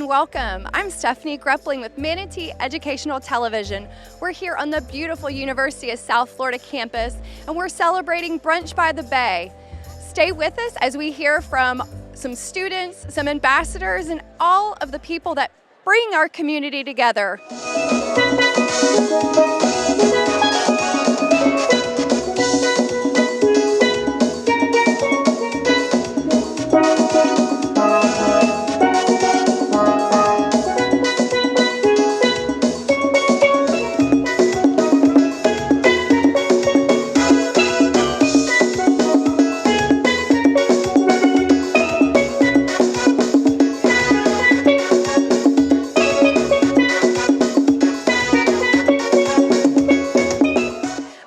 welcome. I'm Stephanie Greppling with Manatee Educational Television. We're here on the beautiful University of South Florida campus, and we're celebrating Brunch by the Bay. Stay with us as we hear from some students, some ambassadors, and all of the people that bring our community together.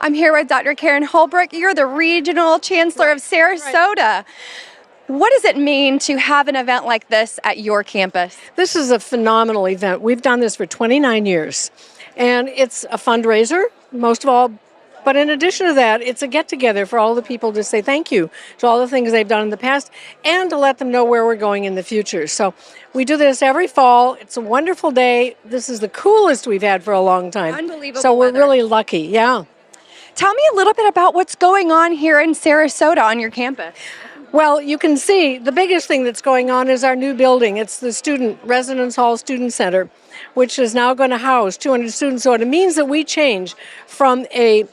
I'm here with Dr. Karen Holbrook. You're the Regional Chancellor of Sarasota. Right. What does it mean to have an event like this at your campus? This is a phenomenal event. We've done this for 29 years, and it's a fundraiser, most of all. But in addition to that, it's a get-together for all the people to say thank you to all the things they've done in the past and to let them know where we're going in the future. So we do this every fall. It's a wonderful day. This is the coolest we've had for a long time. Unbelievable. So we're weather. really lucky, yeah. Tell me a little bit about what's going on here in Sarasota on your campus. Well, you can see the biggest thing that's going on is our new building. It's the Residence Hall Student Center, which is now going to house 200 students. So it means that we change from a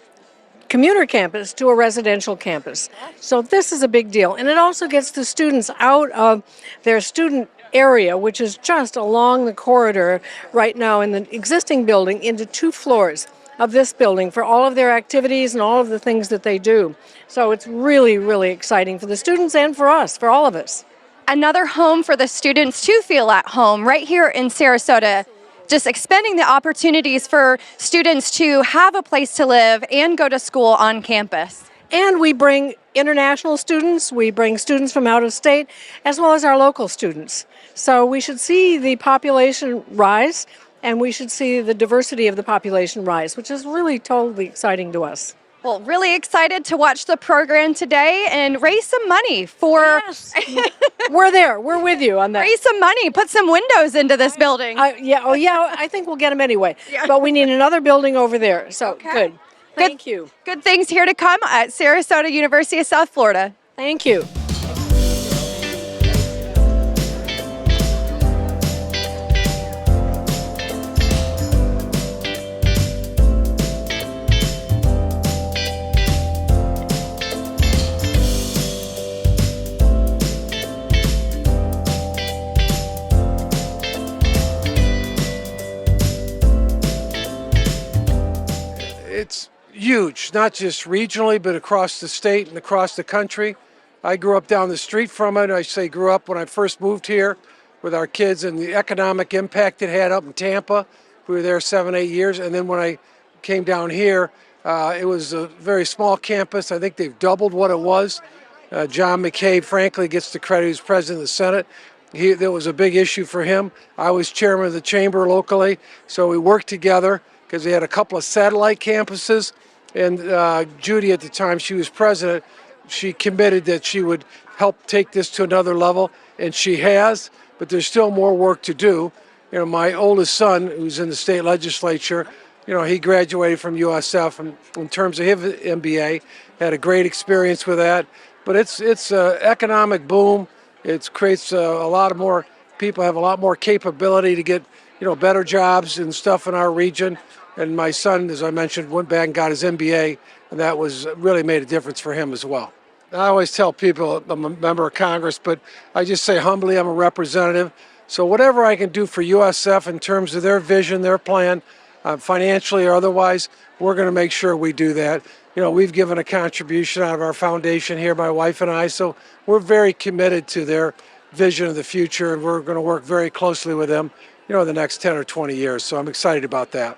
commuter campus to a residential campus. So this is a big deal. And it also gets the students out of their student area, which is just along the corridor right now in the existing building, into 2 floors of this building for all of their activities and all of the things that they do. So it's really, really exciting for the students and for us, for all of us. Another home for the students to feel at home right here in Sarasota. Just expanding the opportunities for students to have a place to live and go to school on campus. And we bring international students, we bring students from out of state, as well as our local students. So we should see the population rise, and we should see the diversity of the population rise, which is really totally exciting to us. Well, really excited to watch the program today and raise some money for... Yes. We're there. We're with you on that. Raise some money. Put some windows into this building. Yeah. I think we'll get them anyway. Yeah. But we need another building over there. So good. Thank you. Good things here to come at Sarasota University of South Florida. Thank you. It's huge, not just regionally, but across the state and across the country. I grew up down the street from it. I say grew up when I first moved here with our kids and the economic impact it had up in Tampa. We were there 7, 8 years. And then when I came down here, it was a very small campus. I think they've doubled what it was. John McCabe, frankly, gets the credit. He's president of the Senate. That was a big issue for him. I was chairman of the chamber locally, so we worked together because we had a couple of satellite campuses. And Judy, at the time she was president, she committed that she would help take this to another level, and she has, but there's still more work to do. You know, my oldest son, who's in the state legislature, you know, he graduated from USF and in terms of his MBA, had a great experience with that. But it's an economic boom. It creates a lot of more people have a lot more capability to get, you know, better jobs and stuff in our region. And my son, as I mentioned, went back and got his MBA, and that was really made a difference for him as well. I always tell people I'm a member of Congress, but I just say humbly I'm a representative. So whatever I can do for USF in terms of their vision, their plan, financially or otherwise, we're going to make sure we do that. You know, we've given a contribution out of our foundation here, my wife and I, so we're very committed to their vision of the future, and we're going to work very closely with them, you know, the next 10 or 20 years. So I'm excited about that.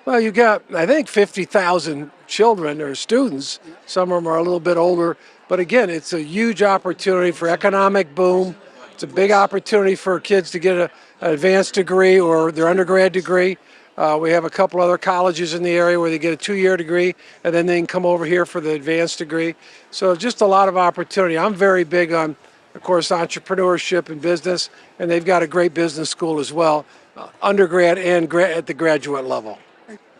Well, you got, I think, 50,000 children or students. Some of them are a little bit older. But again, it's a huge opportunity for economic boom. It's a big opportunity for kids to get an advanced degree or their undergrad degree. We have a couple other colleges in the area where they get a 2-year degree, and then they can come over here for the advanced degree. So just a lot of opportunity. I'm very big on of course, entrepreneurship and business, and they've got a great business school as well, undergrad and at the graduate level.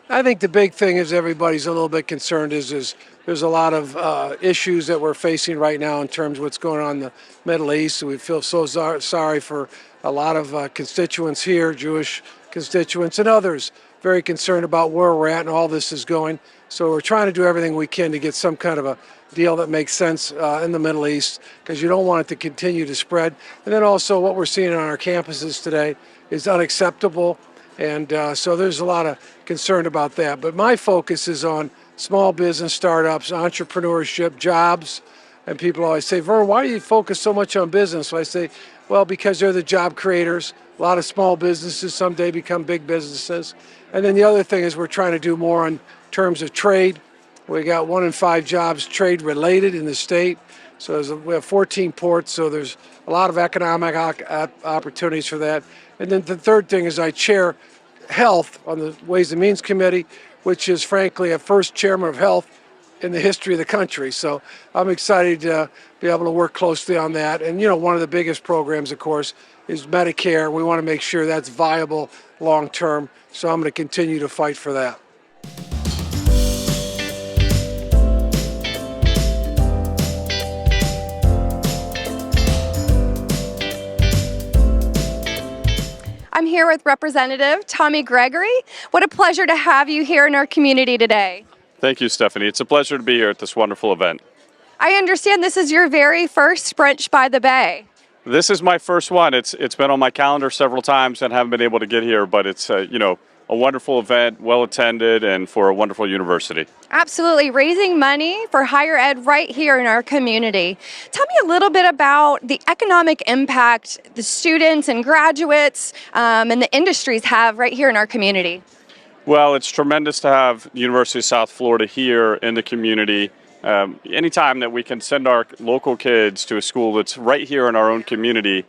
I think the big thing is everybody's a little bit concerned is there's a lot of issues that we're facing right now in terms of what's going on in the Middle East. We feel so sorry for a lot of constituents here, Jewish constituents and others, very concerned about where we're at and all this is going. So we're trying to do everything we can to get some kind of a deal that makes sense in the Middle East, because you don't want it to continue to spread. And then also what we're seeing on our campuses today is unacceptable. And so there's a lot of concern about that. But my focus is on small business startups, entrepreneurship, jobs. And people always say, Vern, why do you focus so much on business? So I say, well, because they're the job creators. A lot of small businesses someday become big businesses. And then the other thing is we're trying to do more in terms of trade. We got 1 in 5 jobs trade related in the state. So we have 14 ports, so there's a lot of economic opportunities for that. And then the third thing is I chair health on the Ways and Means Committee, which is frankly a first chairman of health in the history of the country. So I'm excited to be able to work closely on that. And you know, one of the biggest programs, of course, is Medicare. We want to make sure that's viable long term. So I'm going to continue to fight for that. I'm here with Representative Tommy Gregory. What a pleasure to have you here in our community today. Thank you, Stephanie. It's a pleasure to be here at this wonderful event. I understand this is your very first Brunch by the Bay. This is my first one. It's been on my calendar several times and haven't been able to get here, but it's a wonderful event, well attended, and for a wonderful university. Absolutely, raising money for higher ed right here in our community. Tell me a little bit about the economic impact the students and graduates and the industries have right here in our community. Well, it's tremendous to have the University of South Florida here in the community. Anytime that we can send our local kids to a school that's right here in our own community,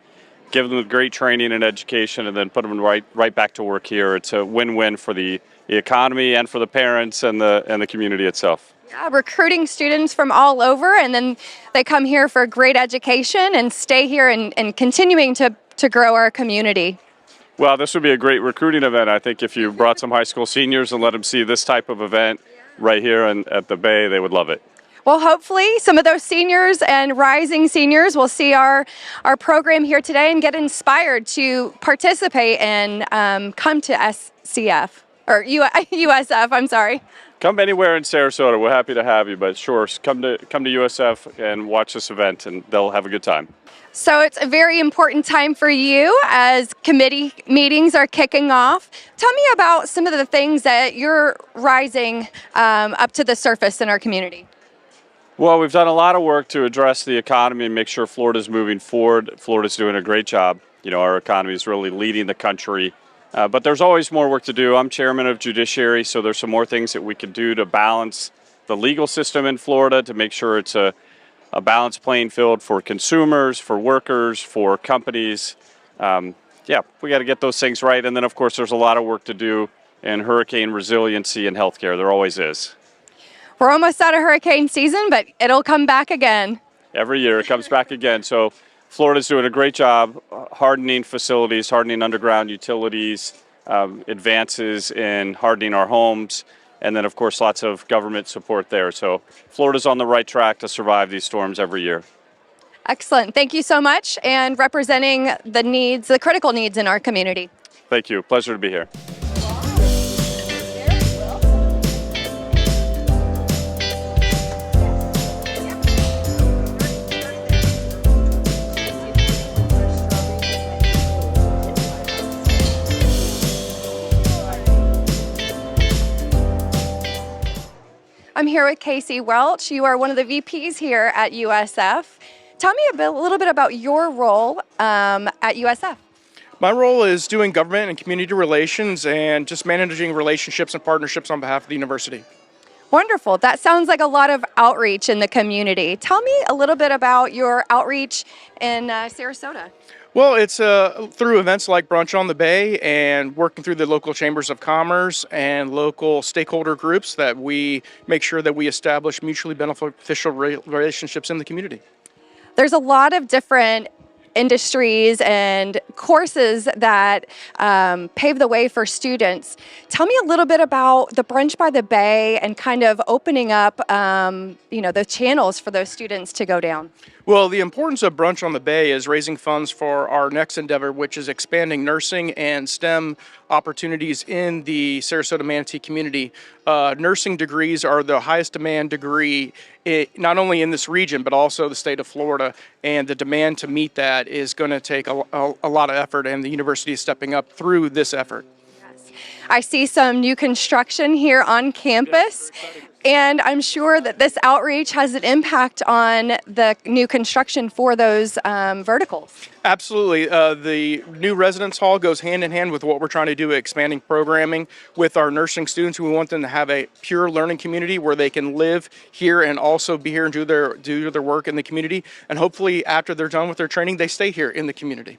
give them great training and education, and then put them right back to work here. It's a win-win for the economy and for the parents and the community itself. Yeah, recruiting students from all over, and then they come here for great education and stay here and continuing to grow our community. Well, this would be a great recruiting event. I think if you brought some high school seniors and let them see this type of event right here at the Bay, they would love it. Well, hopefully some of those seniors and rising seniors will see our program here today and get inspired to participate and come to SCF, or USF, I'm sorry. Come anywhere in Sarasota. We're happy to have you, but sure, come to USF and watch this event, and they'll have a good time. So it's a very important time for you as committee meetings are kicking off. Tell me about some of the things that you're rising up to the surface in our community. Well, we've done a lot of work to address the economy and make sure Florida's moving forward. Florida's doing a great job. You know, our economy is really leading the country. But there's always more work to do. I'm chairman of Judiciary, so there's some more things that we can do to balance the legal system in Florida to make sure it's a balanced playing field for consumers, for workers, for companies. We got to get those things right. And then, of course, there's a lot of work to do in hurricane resiliency and healthcare. There always is. We're almost out of hurricane season, but it'll come back again. Every year it comes back again. So Florida's doing a great job hardening facilities, hardening underground utilities, advances in hardening our homes, and then, of course, lots of government support there. So Florida's on the right track to survive these storms every year. Excellent. Thank you so much, and representing the critical needs in our community. Thank you. Pleasure to be here. I'm here with Casey Welch. You are one of the VPs here at USF. Tell me a little bit about your role at USF. My role is doing government and community relations and just managing relationships and partnerships on behalf of the university. Wonderful. That sounds like a lot of outreach in the community. Tell me a little bit about your outreach in Sarasota. Well, it's through events like Brunch on the Bay and working through the local chambers of commerce and local stakeholder groups that we make sure that we establish mutually beneficial relationships in the community. There's a lot of different industries and courses that pave the way for students. Tell me a little bit about the Brunch by the Bay and kind of opening up, the channels for those students to go down. Well, the importance of Brunch on the Bay is raising funds for our next endeavor, which is expanding nursing and STEM opportunities in the Sarasota-Manatee community. Nursing degrees are the highest demand degree, not only in this region, but also the state of Florida. And the demand to meet that is going to take a lot of effort, and the university is stepping up through this effort. I see some new construction here on campus. And I'm sure that this outreach has an impact on the new construction for those verticals. Absolutely. The new residence hall goes hand in hand with what we're trying to do, expanding programming with our nursing students. We want them to have a pure learning community where they can live here and also be here and do their work in the community. And hopefully after they're done with their training, they stay here in the community.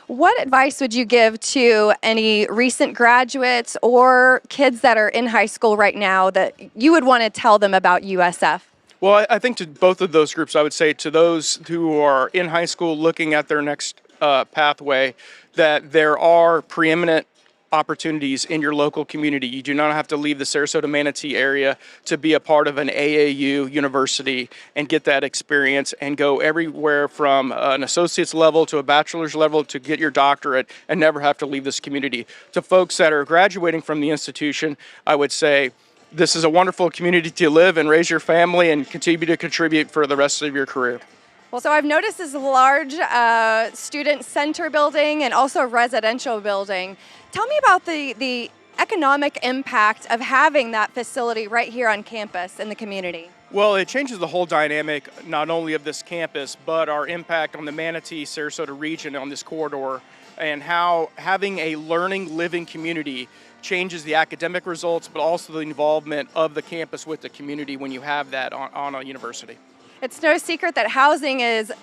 What advice would you give to any recent graduates or kids that are in high school right now that you would want to tell them about USF? Well, I think to both of those groups, I would say to those who are in high school looking at their next pathway, that there are preeminent opportunities in your local community. You do not have to leave the Sarasota-Manatee area to be a part of an AAU university and get that experience and go everywhere from an associate's level to a bachelor's level to get your doctorate and never have to leave this community. To folks that are graduating from the institution, I would say this is a wonderful community to live and raise your family and continue to contribute for the rest of your career. Well, so I've noticed this large student center building and also residential building. Tell me about the economic impact of having that facility right here on campus in the community. Well, it changes the whole dynamic, not only of this campus, but our impact on the Manatee-Sarasota region on this corridor, and how having a learning, living community changes the academic results, but also the involvement of the campus with the community when you have that on a university. It's no secret that housing is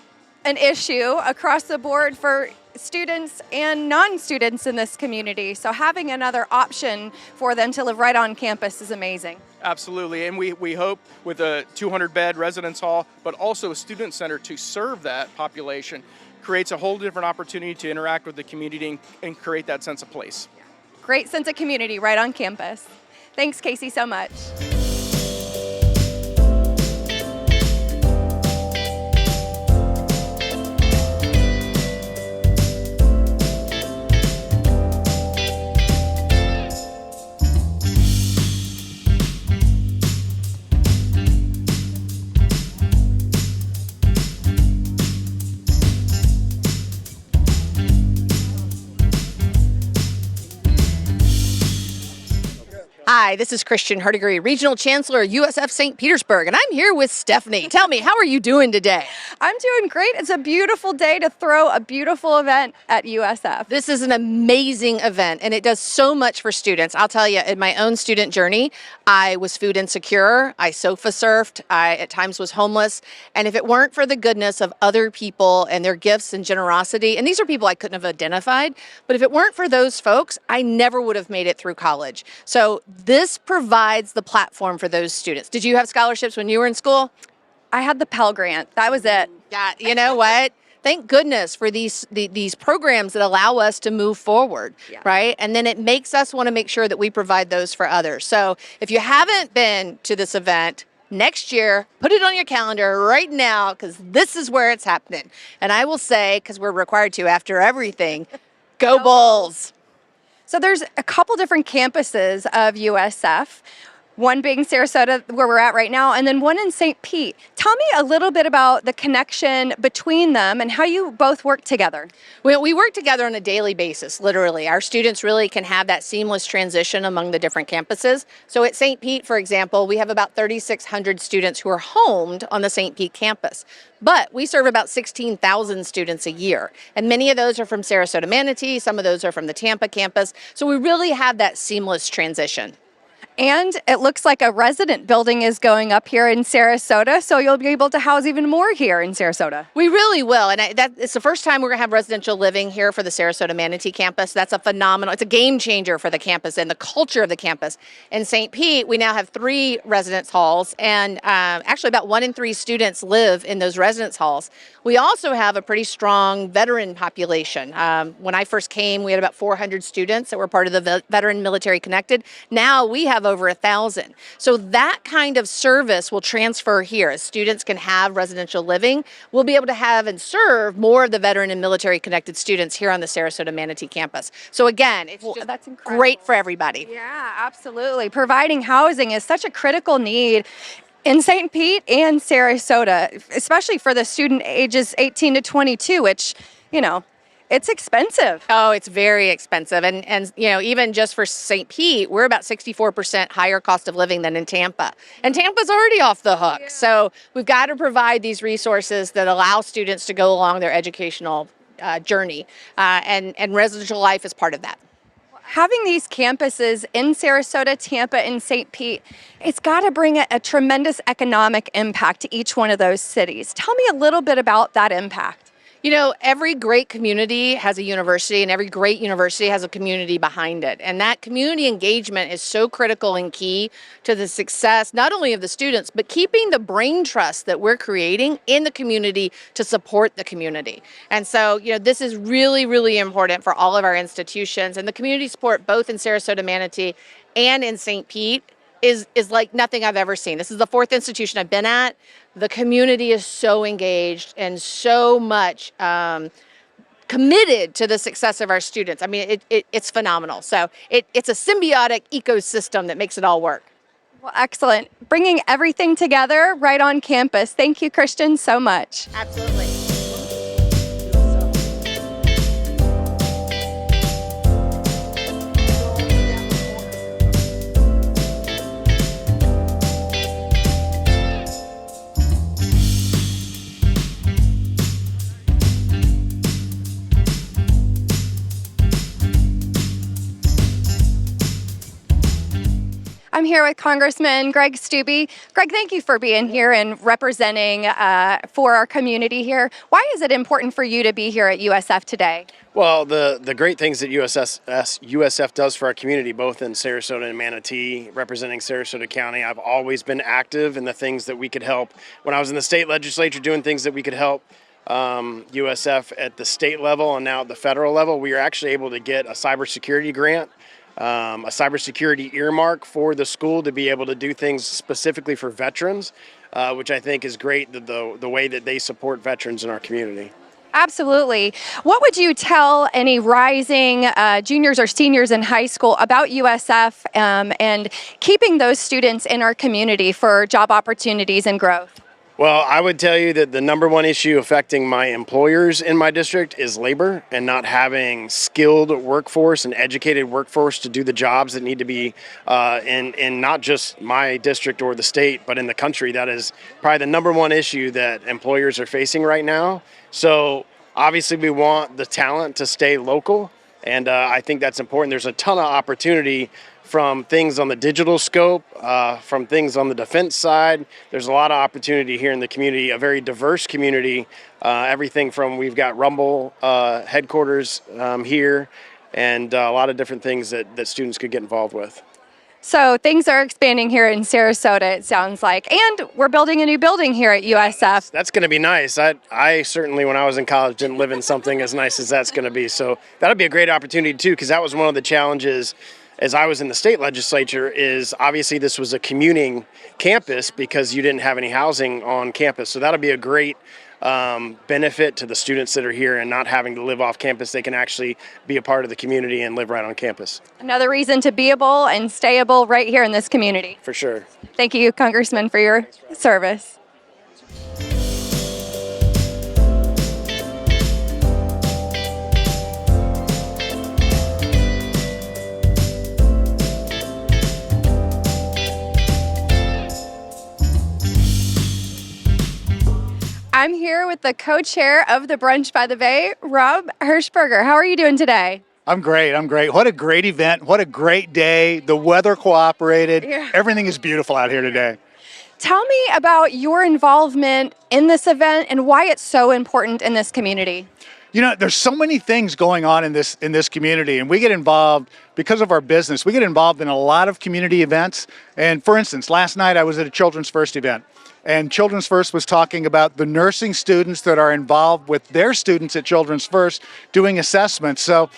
an issue across the board for students and non-students in this community. So having another option for them to live right on campus is amazing. Absolutely, and we hope with a 200-bed residence hall, but also a student center to serve that population, creates a whole different opportunity to interact with the community and create that sense of place. Great sense of community right on campus. Thanks, Casey, so much. Hi, this is Christian Hardigree, Regional Chancellor at USF St. Petersburg, and I'm here with Stephanie. Tell me, how are you doing today? I'm doing great. It's a beautiful day to throw a beautiful event at USF. This is an amazing event, and it does so much for students. I'll tell you, in my own student journey, I was food insecure, I sofa surfed, I at times was homeless, and if it weren't for the goodness of other people and their gifts and generosity, and these are people I couldn't have identified, but if it weren't for those folks, I never would have made it through college. So this provides the platform for those students. Did you have scholarships when you were in school? I had the Pell Grant. That was it. Yeah, you know what? Thank goodness for these programs that allow us to move forward, right? And then it makes us want to make sure that we provide those for others. So if you haven't been to this event, next year, put it on your calendar right now, because this is where it's happening. And I will say, because we're required to after everything, go Bulls. So there's a couple different campuses of USF, one being Sarasota, where we're at right now, and then one in St. Pete. Tell me a little bit about the connection between them and how you both work together. Well, we work together on a daily basis, literally. Our students really can have that seamless transition among the different campuses. So at St. Pete, for example, we have about 3,600 students who are homed on the St. Pete campus. But we serve about 16,000 students a year, and many of those are from Sarasota-Manatee, some of those are from the Tampa campus. So we really have that seamless transition. And it looks like a resident building is going up here in Sarasota, so you'll be able to house even more here in Sarasota. We really will, and it's the first time we're going to have residential living here for the Sarasota-Manatee campus. That's a phenomenal, it's a game changer for the campus and the culture of the campus. In St. Pete, we now have 3 residence halls, and actually about 1 in 3 students live in those residence halls. We also have a pretty strong veteran population. When I first came, we had about 400 students that were part of the Veteran Military Connected. Now we have over 1,000. So that kind of service will transfer here. As students can have residential living, we'll be able to have and serve more of the veteran and military connected students here on the Sarasota-Manatee campus. So again, it's just That's incredible. great for everybody. Yeah, absolutely. Providing housing is such a critical need in St. Pete and Sarasota, especially for the student ages 18 to 22, which, it's expensive. Oh, it's very expensive. And even just for St. Pete, we're about 64% higher cost of living than in Tampa. And Tampa's already off the hook. Yeah. So we've got to provide these resources that allow students to go along their educational journey. And residential life is part of that. Having these campuses in Sarasota, Tampa, and St. Pete, it's got to bring a tremendous economic impact to each one of those cities. Tell me a little bit about that impact. Every great community has a university, and every great university has a community behind it. And that community engagement is so critical and key to the success, not only of the students, but keeping the brain trust that we're creating in the community to support the community. And so, this is really, really important for all of our institutions. And the community support, both in Sarasota-Manatee and in St. Pete, is like nothing I've ever seen. This is the 4th institution I've been at. The community is so engaged and so much committed to the success of our students. I mean, it's phenomenal. So it's a symbiotic ecosystem that makes it all work. Well, excellent. Bringing everything together right on campus. Thank you, Christian, so much. Absolutely. I'm here with Congressman Greg Steube. Greg, thank you for being here and representing for our community here. Why is it important for you to be here at USF today? Well, the great things that USF does for our community, both in Sarasota and Manatee, representing Sarasota County, I've always been active in the things that we could help. When I was in the state legislature doing things that we could help USF at the state level and now at the federal level, we were actually able to get a cybersecurity grant. A cybersecurity earmark for the school to be able to do things specifically for veterans, which I think is great, the way that they support veterans in our community. Absolutely. What would you tell any rising juniors or seniors in high school about USF and keeping those students in our community for job opportunities and growth? Well, I would tell you that the number one issue affecting my employers in my district is labor and not having skilled workforce and educated workforce to do the jobs that need to be in not just my district or the state, but in the country. That is probably the number one issue that employers are facing right now. So obviously we want the talent to stay local, and I think that's important. There's a ton of opportunity from things on the digital scope, from things on the defense side. There's a lot of opportunity here in the community, a very diverse community. Everything from, we've got Rumble headquarters here, and a lot of different things that students could get involved with. So things are expanding here in Sarasota, it sounds like. And we're building a new building here at USF. That's going to be nice. I certainly, when I was in college, didn't live in something as nice as that's going to be. So that'll be a great opportunity, too, because that was one of the challenges as I was in the state legislature. Is obviously this was a commuting campus because you didn't have any housing on campus. So that'll be a great benefit to the students that are here, and not having to live off campus. They can actually be a part of the community and live right on campus. Another reason to be able and stayable right here in this community. For sure. Thank you, Congressman, for your service. I'm here with the co-chair of the Brunch by the Bay, Rob Hirschberger. How are you doing today? I'm great. I'm great. What a great event. What a great day. The weather cooperated. Yeah. Everything is beautiful out here today. Tell me about your involvement in this event and why it's so important in this community. You know, there's so many things going on in this community, and we get involved because of our business. We get involved in a lot of community events. And for instance, last night I was at a Children's First event, and Children's First was talking about the nursing students that are involved with their students at Children's First doing assessments. So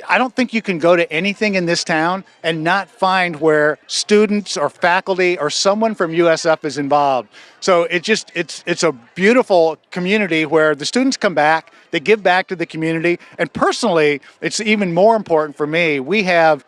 I don't think you can go to anything in this town and not find where students or faculty or someone from USF is involved. So it's a beautiful community where the students come back, they give back to the community, and personally, it's even more important for me. We have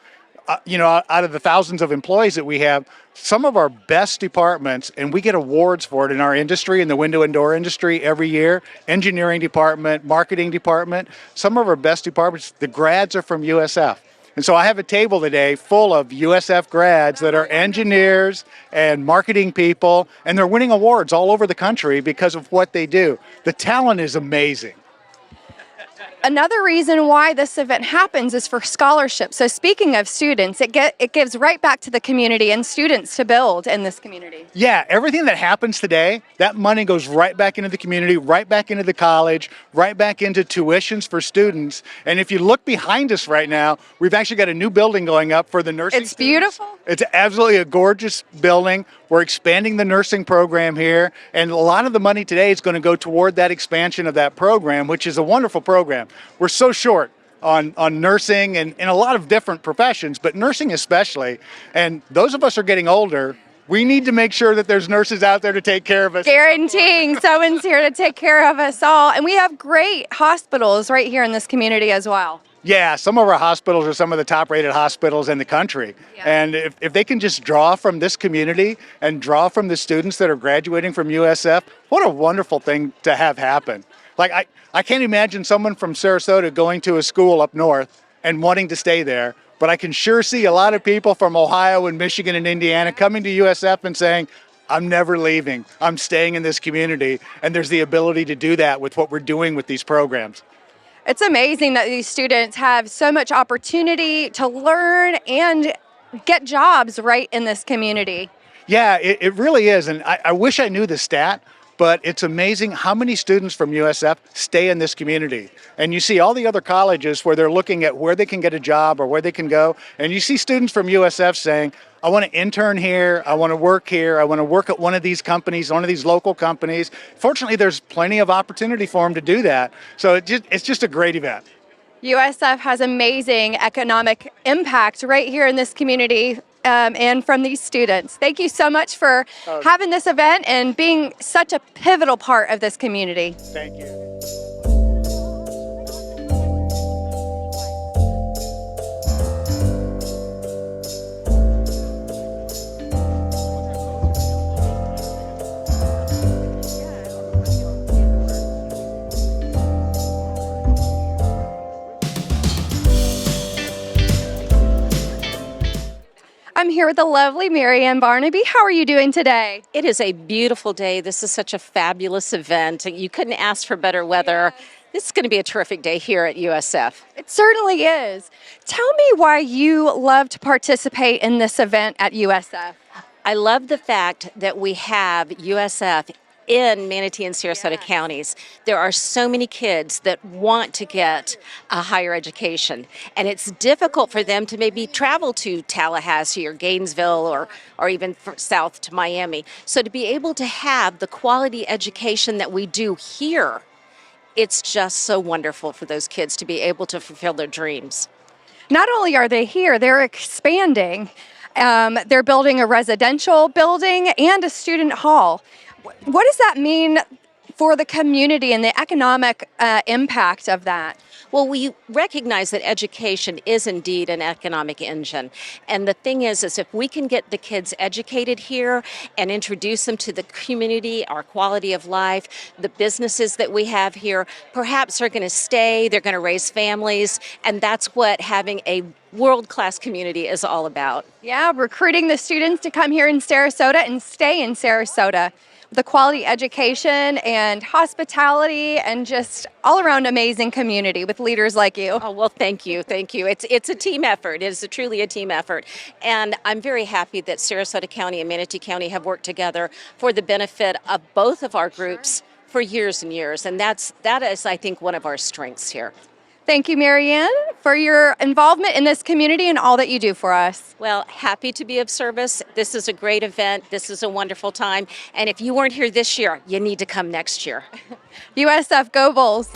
out of the thousands of employees that we have, some of our best departments, and we get awards for it in our industry, in the window and door industry every year, engineering department, marketing department, some of our best departments, the grads are from USF. And so I have a table today full of USF grads that are engineers and marketing people, and they're winning awards all over the country because of what they do. The talent is amazing. Another reason why this event happens is for scholarships. So speaking of students, it gives right back to the community and students to build in this community. Yeah, everything that happens today, that money goes right back into the community, right back into the college, right back into tuitions for students. And if you look behind us right now, we've actually got a new building going up for the nursing It's students. beautiful. It's absolutely a gorgeous building. We're expanding the nursing program here, and a lot of the money today is going to go toward that expansion of that program, which is a wonderful program. We're so short on nursing and in a lot of different professions, but nursing especially. And those of us who are getting older, we need to make sure that there's nurses out there to take care of us. Guaranteeing someone's here to take care of us all. And we have great hospitals right here in this community as well. Yeah, some of our hospitals are some of the top-rated hospitals in the country. Yeah. And if they can just draw from this community and draw from the students that are graduating from USF, what a wonderful thing to have happen. Like, I can't imagine someone from Sarasota going to a school up north and wanting to stay there, but I can sure see a lot of people from Ohio and Michigan and Indiana coming to USF and saying, I'm never leaving. I'm staying in this community. And there's the ability to do that with what we're doing with these programs. It's amazing that these students have so much opportunity to learn and get jobs right in this community. Yeah, it really is. And I wish I knew the stat, but it's amazing how many students from USF stay in this community. And you see all the other colleges where they're looking at where they can get a job or where they can go. And you see students from USF saying, I want to intern here, I want to work here, I want to work at one of these companies, one of these local companies. Fortunately, there's plenty of opportunity for them to do that. So it's just a great event. USF has amazing economic impact right here in this community and from these students. Thank you so much for having this event and being such a pivotal part of this community. Thank you. I'm here with the lovely Marianne Barnaby. How are you doing today? It is a beautiful day. This is such a fabulous event. You couldn't ask for better weather. Yes. This is going to be a terrific day here at USF. It certainly is. Tell me why you love to participate in this event at USF. I love the fact that we have USF in Manatee and Sarasota counties. There are so many kids that want to get a higher education, and it's difficult for them to maybe travel to Tallahassee or Gainesville or even south to Miami. So to be able to have the quality education that we do here, it's just so wonderful for those kids to be able to fulfill their dreams. Not only are they here, they're expanding. They're building a residential building and a student hall. What does that mean for the community and the economic impact of that? Well, we recognize that education is indeed an economic engine. And the thing is if we can get the kids educated here and introduce them to the community, our quality of life, the businesses that we have here, perhaps they're going to stay, they're going to raise families, and that's what having a world-class community is all about. Yeah, recruiting the students to come here in Sarasota and stay in Sarasota. the quality education and hospitality and just all around amazing community with leaders like you. Oh, well, thank you. Thank you. It's a team effort. It is truly a team effort. And I'm very happy that Sarasota County and Manatee County have worked together for the benefit of both of our groups for years and years. And that is, I think, one of our strengths here. Thank you, Marianne, for your involvement in this community and all that you do for us. Well, happy to be of service. This is a great event. This is a wonderful time. And if you weren't here this year, you need to come next year. USF, go Bulls.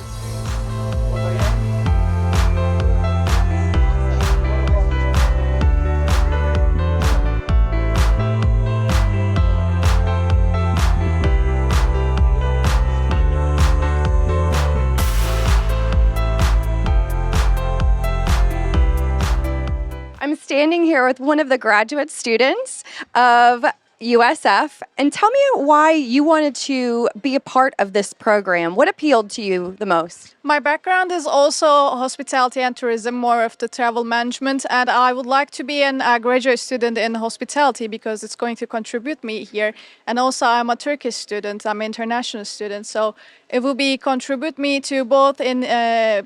I'm standing here with one of the graduate students of USF, and tell me why you wanted to be a part of this program. What appealed to you the most? My background is also hospitality and tourism, more of the travel management, and I would like to be a graduate student in hospitality because it's going to contribute me here. And also, I'm a Turkish student, I'm an international student, so it will be contribute me to both in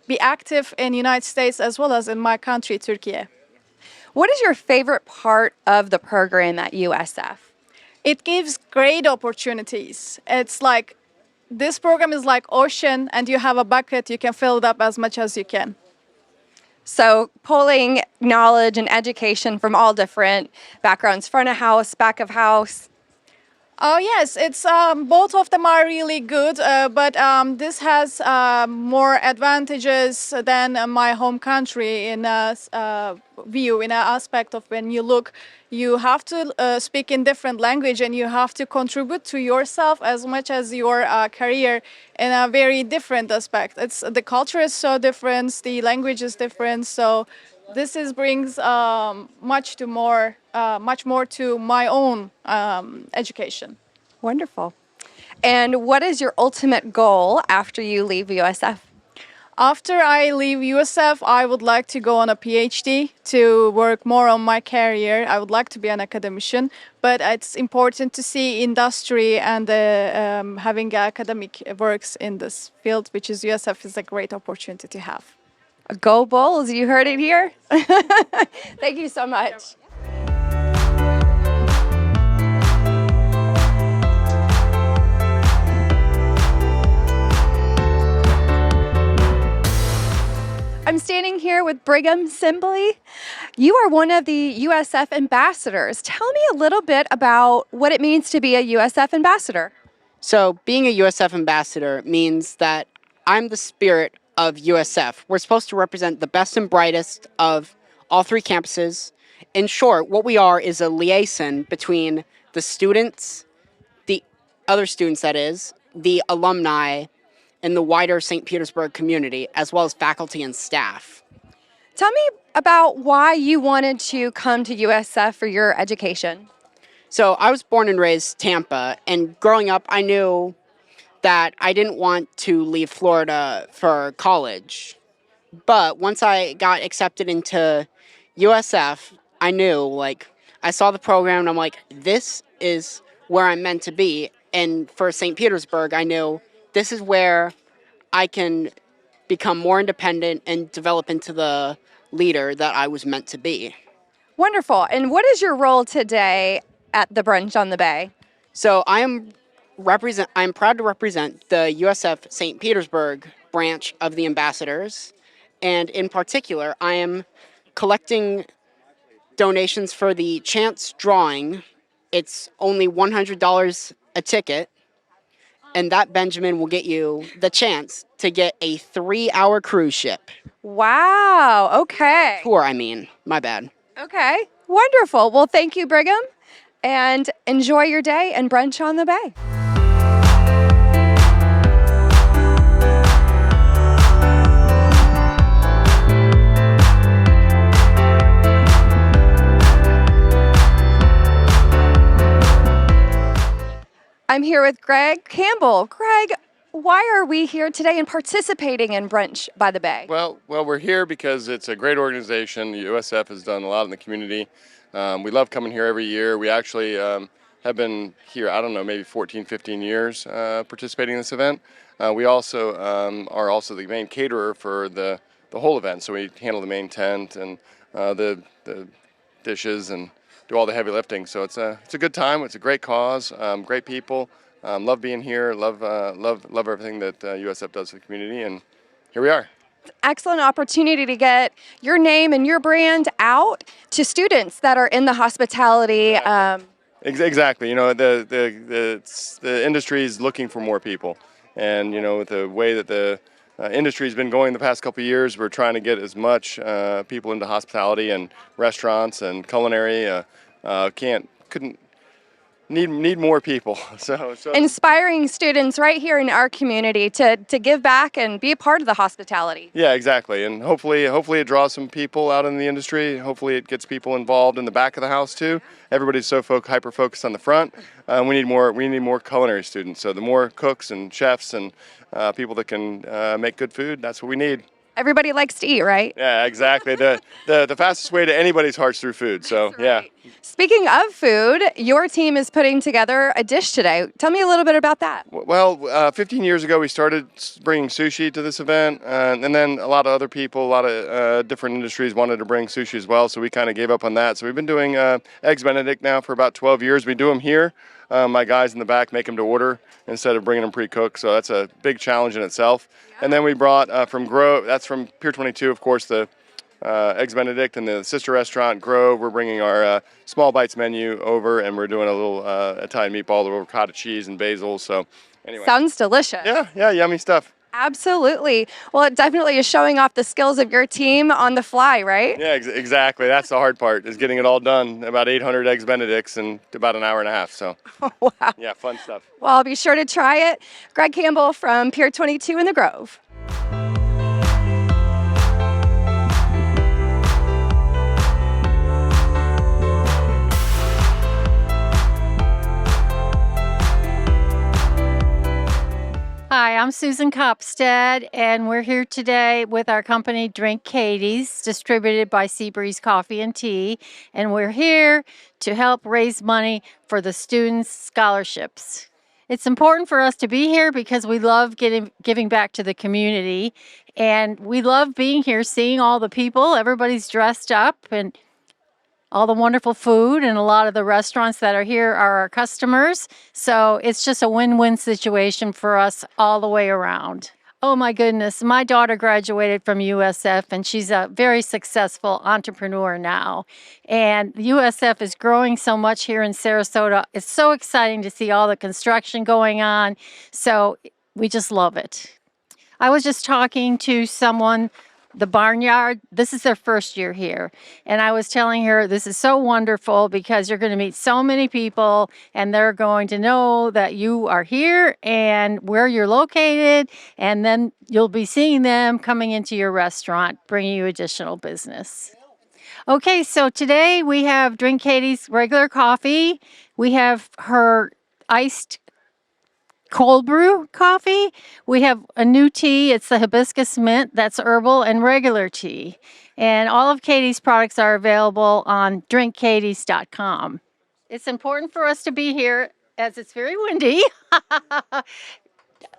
be active in United States as well as in my country, Turkey. What is your favorite part of the program at USF? It gives great opportunities. It's like this program is like ocean, and you have a bucket, you can fill it up as much as you can. So pulling knowledge and education from all different backgrounds, front of house, back of house. Oh yes, it's both of them are really good, but this has more advantages than my home country in a view, in an aspect of when you look, you have to speak in different language and you have to contribute to yourself as much as your career in a very different aspect. It's the culture is so different, the language is different, so this is brings much more to my own education. Wonderful. And what is your ultimate goal after you leave USF? After I leave USF, I would like to go on a PhD to work more on my career. I would like to be an academician, but it's important to see industry and having academic works in this field, which is USF is a great opportunity to have. Go Bulls, you heard it here. Thank you so much. I'm standing here with Brigham Sibley. You are one of the USF ambassadors. Tell me a little bit about what it means to be a USF ambassador. So being a USF ambassador means that I'm the spirit of USF. We're supposed to represent the best and brightest of all three campuses. In short, what we are is a liaison between the students, the other students that is, the alumni, and the wider St. Petersburg community, as well as faculty and staff. Tell me about why you wanted to come to USF for your education. So I was born and raised Tampa, and growing up, I knew that I didn't want to leave Florida for college. But once I got accepted into USF, I knew, I saw the program and I'm like, this is where I'm meant to be. And for St. Petersburg, I knew this is where I can become more independent and develop into the leader that I was meant to be. Wonderful. And what is your role today at the Brunch on the Bay? So I'm proud to represent the USF St. Petersburg branch of the ambassadors. And in particular, I am collecting donations for the chance drawing. It's only $100 a ticket. And that, Benjamin, will get you the chance to get a 3-hour cruise ship. Wow. Okay. Tour, my bad. Okay. Wonderful. Well, thank you, Brigham, and enjoy your day and Brunch on the Bay. I'm here with Greg Campbell. Greg, why are we here today and participating in Brunch by the Bay? Well, we're here because it's a great organization. The USF has done a lot in the community. We love coming here every year. We actually have been here, I don't know, maybe 14, 15 years participating in this event. We also are also the main caterer for the whole event, so we handle the main tent and the dishes and do all the heavy lifting. So it's a good time. It's a great cause. Great people. Love being here. Love everything that USF does for the community. And here we are. Excellent opportunity to get your name and your brand out to students that are in the hospitality. Exactly. You know, the industry is looking for more people, and you know, with the way that the industry has been going the past couple of years, we're trying to get as much people into hospitality and restaurants and culinary. Couldn't need more people. So Inspiring students right here in our community to give back and be a part of the hospitality. yeah, exactly. And hopefully it draws some people out in the industry. Hopefully it gets people involved in the back of the house too. Everybody's so hyper focused on the front. We need more culinary students. So the more cooks and chefs and people that can make good food, that's what we need. Everybody likes to eat, right? Yeah, exactly. The fastest way to anybody's heart's through food. So yeah. Speaking of food, your team is putting together a dish today. Tell me a little bit about that. Well, 15 years ago, we started bringing sushi to this event, and then a lot of other people, a lot of different industries wanted to bring sushi as well, so we kind of gave up on that. So we've been doing Eggs Benedict now for about 12 years. We do them here. My guys in the back make them to order instead of bringing them pre-cooked, so that's a big challenge in itself. Yeah. And then we brought from Grove, that's from Pier 22, of course, the Eggs Benedict, and the sister restaurant Grove. We're bringing our small bites menu over, and we're doing a little Italian meatball with ricotta cheese and basil. So anyway, sounds delicious. Yeah, yummy stuff. Absolutely. Well, it definitely is showing off the skills of your team on the fly, right? Yeah, exactly. That's the hard part, is getting it all done. About 800 Eggs Benedicts in about an hour and a half. So wow. Yeah, fun stuff. Well, I'll be sure to try it. Greg Campbell from Pier 22 in the Grove. Hi, I'm Susan Kopstead, and we're here today with our company Drink Katie's, distributed by Seabreeze Coffee and Tea, and we're here to help raise money for the students' scholarships. It's important for us to be here because we love giving back to the community, and we love being here, seeing all the people. Everybody's dressed up, and all the wonderful food, and a lot of the restaurants that are here are our customers. So it's just a win-win situation for us all the way around. Oh my goodness, my daughter graduated from USF, and she's a very successful entrepreneur now. And USF is growing so much here in Sarasota. It's so exciting to see all the construction going on. So we just love it. I was just talking to someone, the Barnyard, this is their first year here. And I was telling her, this is so wonderful because you're going to meet so many people, and they're going to know that you are here and where you're located. And then you'll be seeing them coming into your restaurant, bringing you additional business. Okay, so today we have Drink Katie's regular coffee. We have her iced cold brew coffee. We have a new tea. It's the hibiscus mint. That's herbal and regular tea. And all of Katie's products are available on drinkkaties.com. It's important for us to be here, as it's very windy,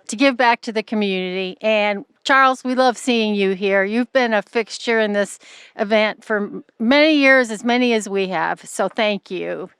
to give back to the community. And Charles, we love seeing you here. You've been a fixture in this event for many years, as many as we have. So thank you.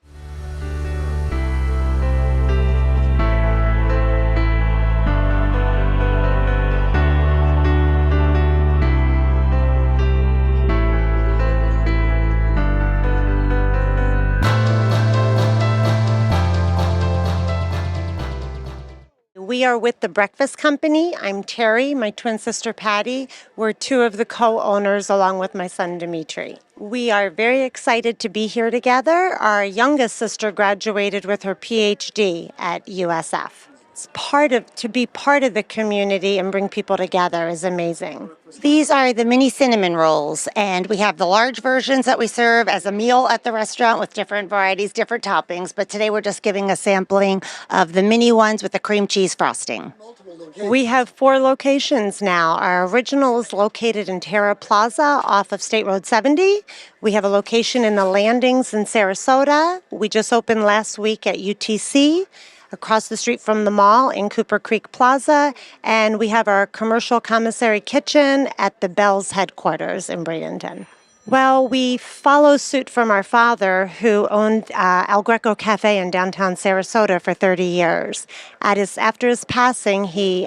We are with the Breakfast Company. I'm Terry, my twin sister Patty. We're two of the co-owners along with my son Dimitri. We are very excited to be here together. Our youngest sister graduated with her PhD at USF. to be part of the community and bring people together is amazing. These are the mini cinnamon rolls, and we have the large versions that we serve as a meal at the restaurant with different varieties, different toppings, but today we're just giving a sampling of the mini ones with the cream cheese frosting. We have 4 locations now. Our original is located in Terra Plaza off of State Road 70. We have a location in the Landings in Sarasota. We just opened last week at UTC, across the street from the mall in Cooper Creek Plaza. And we have our commercial commissary kitchen at the Bell's headquarters in Bradenton. Well, we follow suit from our father, who owned El Greco Cafe in downtown Sarasota for 30 years. After his passing, he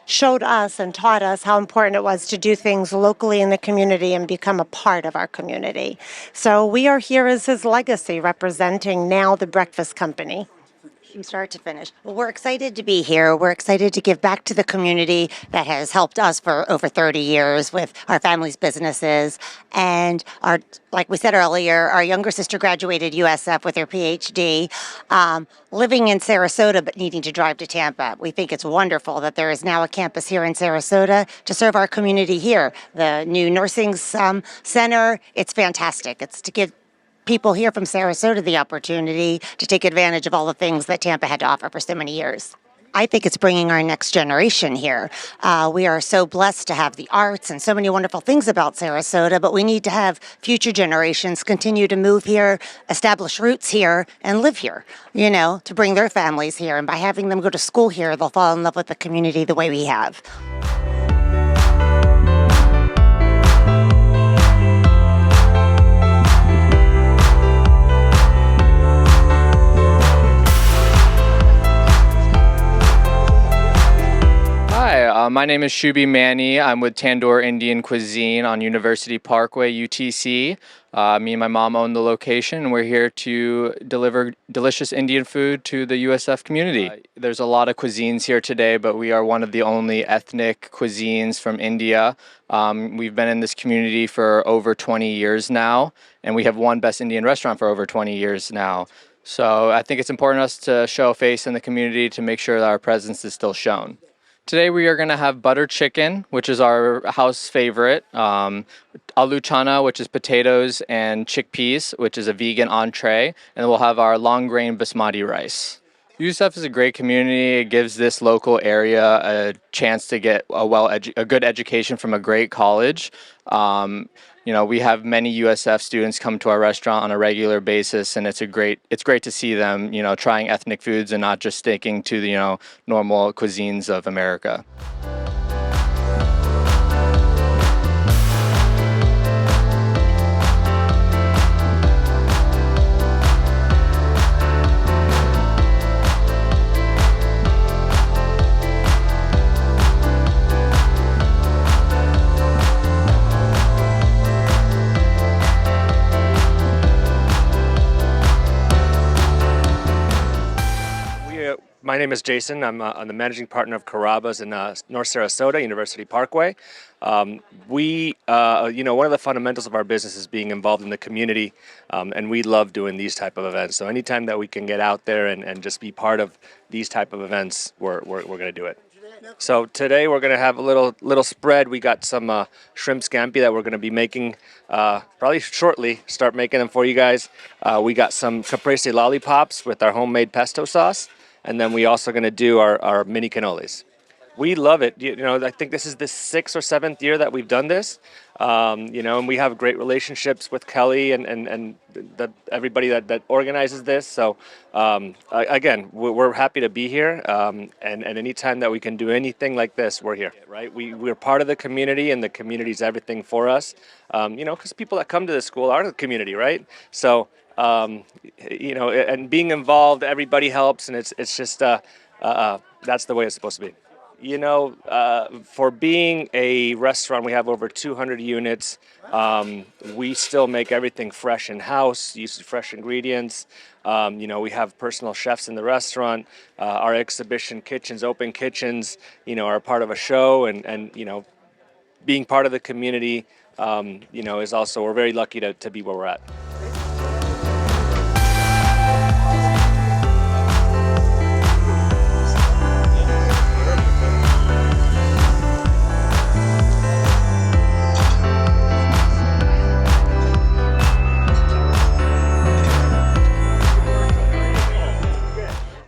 showed us and taught us how important it was to do things locally in the community and become a part of our community. So we are here as his legacy, representing now the Breakfast Company. From start to finish. Well, we're excited to be here. We're excited to give back to the community that has helped us for over 30 years with our family's businesses. And like we said earlier, our younger sister graduated USF with her PhD, living in Sarasota but needing to drive to Tampa. We think it's wonderful that there is now a campus here in Sarasota to serve our community here. The new nursing center, it's fantastic. It's to give people here from Sarasota the opportunity to take advantage of all the things that Tampa had to offer for so many years. I think it's bringing our next generation here. We are so blessed to have the arts and so many wonderful things about Sarasota, but we need to have future generations continue to move here, establish roots here, and live here, to bring their families here. And by having them go to school here, they'll fall in love with the community the way we have. Hi, my name is Shubi Manny. I'm with Tandoor Indian Cuisine on University Parkway, UTC. Me and my mom own the location, and we're here to deliver delicious Indian food to the USF community. There's a lot of cuisines here today, but we are one of the only ethnic cuisines from India. We've been in this community for over 20 years now, and we have won Best Indian Restaurant for over 20 years now. So I think it's important us to show a face in the community to make sure that our presence is still shown. Today we are going to have butter chicken, which is our house favorite, aloo chana, which is potatoes and chickpeas, which is a vegan entree, and we'll have our long grain basmati rice. USF is a great community. It gives this local area a chance to get a good education from a great college. We have many USF students come to our restaurant on a regular basis, and it's great to see them, trying ethnic foods and not just sticking to the, normal cuisines of America. My name is Jason. I'm the managing partner of Carrabba's in North Sarasota, University Parkway. One of the fundamentals of our business is being involved in the community, and we love doing these type of events. So anytime that we can get out there and just be part of these type of events, we're going to do it. So today we're going to have a little spread. We got some shrimp scampi that we're going to be making probably shortly. Start making them for you guys. We got some caprese lollipops with our homemade pesto sauce. And then we also going to do our mini cannolis. We love it. I think this is the 6th or 7th year that we've done this. And we have great relationships with Kelly and everybody that organizes this. So again, we're happy to be here. And anytime that we can do anything like this, we're here. Right? We're part of the community, and the community is everything for us. Because people that come to this school are the community, right? So. And being involved, everybody helps, and it's just that's the way it's supposed to be. For being a restaurant, we have over 200 units. We still make everything fresh in house, use fresh ingredients. We have personal chefs in the restaurant. Our exhibition kitchens, open kitchens, are part of a show, and being part of the community, is also, we're very lucky to be where we're at.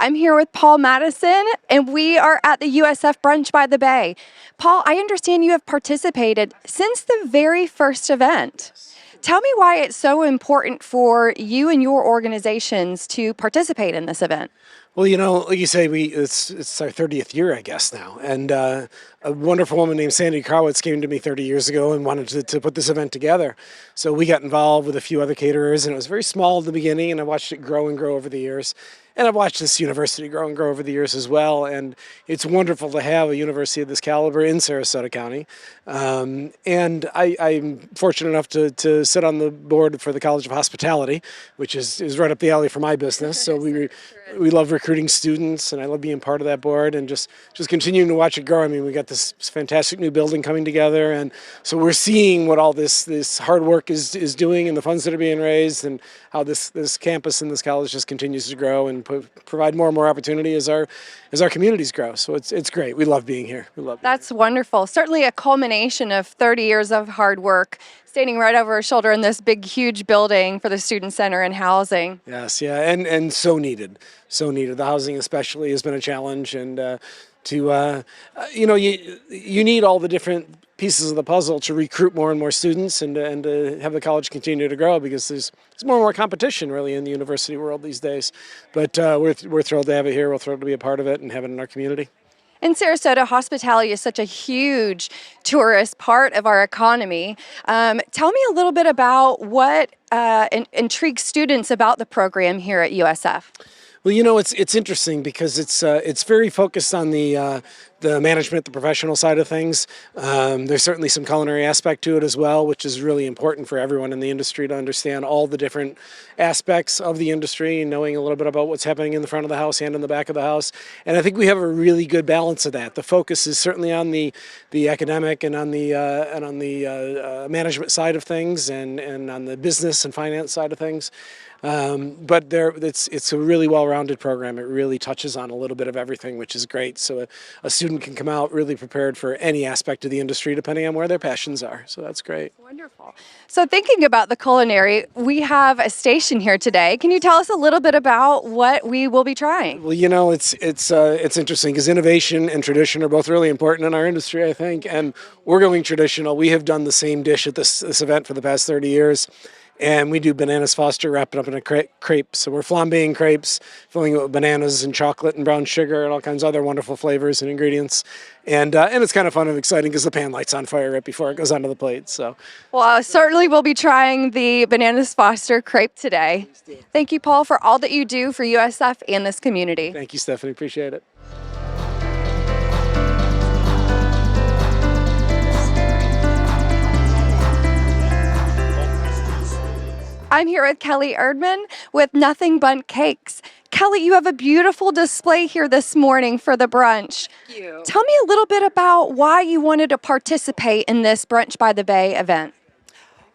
I'm here with Paul Madison, and we are at the USF Brunch by the Bay. Paul, I understand you have participated since the very first event. Tell me why it's so important for you and your organizations to participate in this event. Well, like you say, it's our 30th year, I guess, now. And a wonderful woman named Sandy Krawitz came to me 30 years ago and wanted to put this event together. So we got involved with a few other caterers, and it was very small at the beginning, and I watched it grow and grow over the years. And I've watched this university grow and grow over the years as well. And it's wonderful to have a university of this caliber in Sarasota County. And I'm fortunate enough to sit on the board for the College of Hospitality, which is right up the alley for my business. So we love recruiting students, and I love being part of that board and just continuing to watch it grow. I mean, we got this fantastic new building coming together, and so we're seeing what all this hard work is doing, and the funds that are being raised, and how this campus and this college just continues to grow and provide more and more opportunity as our communities grow. So it's great. We love being here. We love. That's wonderful. Certainly a culmination of 30 years of hard work, standing right over our shoulder in this big, huge building for the Student Center and housing. Yes, yeah, and so needed. So needed. The housing especially has been a challenge, and you need all the different pieces of the puzzle to recruit more and more students and to have the college continue to grow, because there's more and more competition really in the university world these days. But we're thrilled to have it here. We're thrilled to be a part of it and have it in our community. In Sarasota, hospitality is such a huge tourist part of our economy. Tell me a little bit about what intrigues students about the program here at USF. Well, it's interesting because it's very focused on the management, the professional side of things. There's certainly some culinary aspect to it as well, which is really important for everyone in the industry to understand all the different aspects of the industry and knowing a little bit about what's happening in the front of the house and in the back of the house. And I think we have a really good balance of that. The focus is certainly on the academic and on the management side of things and on the business and finance side of things. But it's a really well-rounded program. It really touches on a little bit of everything, which is great. So a student can come out really prepared for any aspect of the industry, depending on where their passions are. So that's great. Wonderful. So thinking about the culinary, we have a station here today. Can you tell us a little bit about what we will be trying? Well, it's interesting because innovation and tradition are both really important in our industry, I think. And we're going traditional. We have done the same dish at this event for the past 30 years. And we do bananas Foster wrapped up in a crepe. So we're flambeing crepes, filling it with bananas and chocolate and brown sugar and all kinds of other wonderful flavors and ingredients. And it's kind of fun and exciting because the pan lights on fire right before it goes onto the plate. So, well, I certainly will be trying the bananas Foster crepe today. Thank you, Paul, for all that you do for USF and this community. Thank you, Stephanie. Appreciate it. I'm here with Kelly Erdman with Nothing Bundt Cakes. Kelly, you have a beautiful display here this morning for the brunch. Thank you. Tell me a little bit about why you wanted to participate in this Brunch by the Bay event.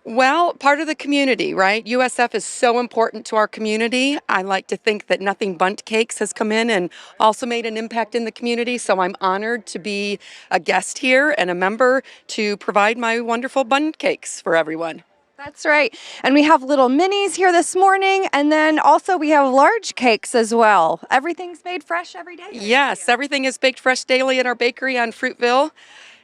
Well, part of the community, right? USF is so important to our community. I like to think that Nothing Bundt Cakes has come in and also made an impact in the community. So I'm honored to be a guest here and a member to provide my wonderful bundt cakes for everyone. That's right. And we have little minis here this morning, and then also we have large cakes as well. Everything's made fresh every day. Yes, everything is baked fresh daily in our bakery on Fruitville.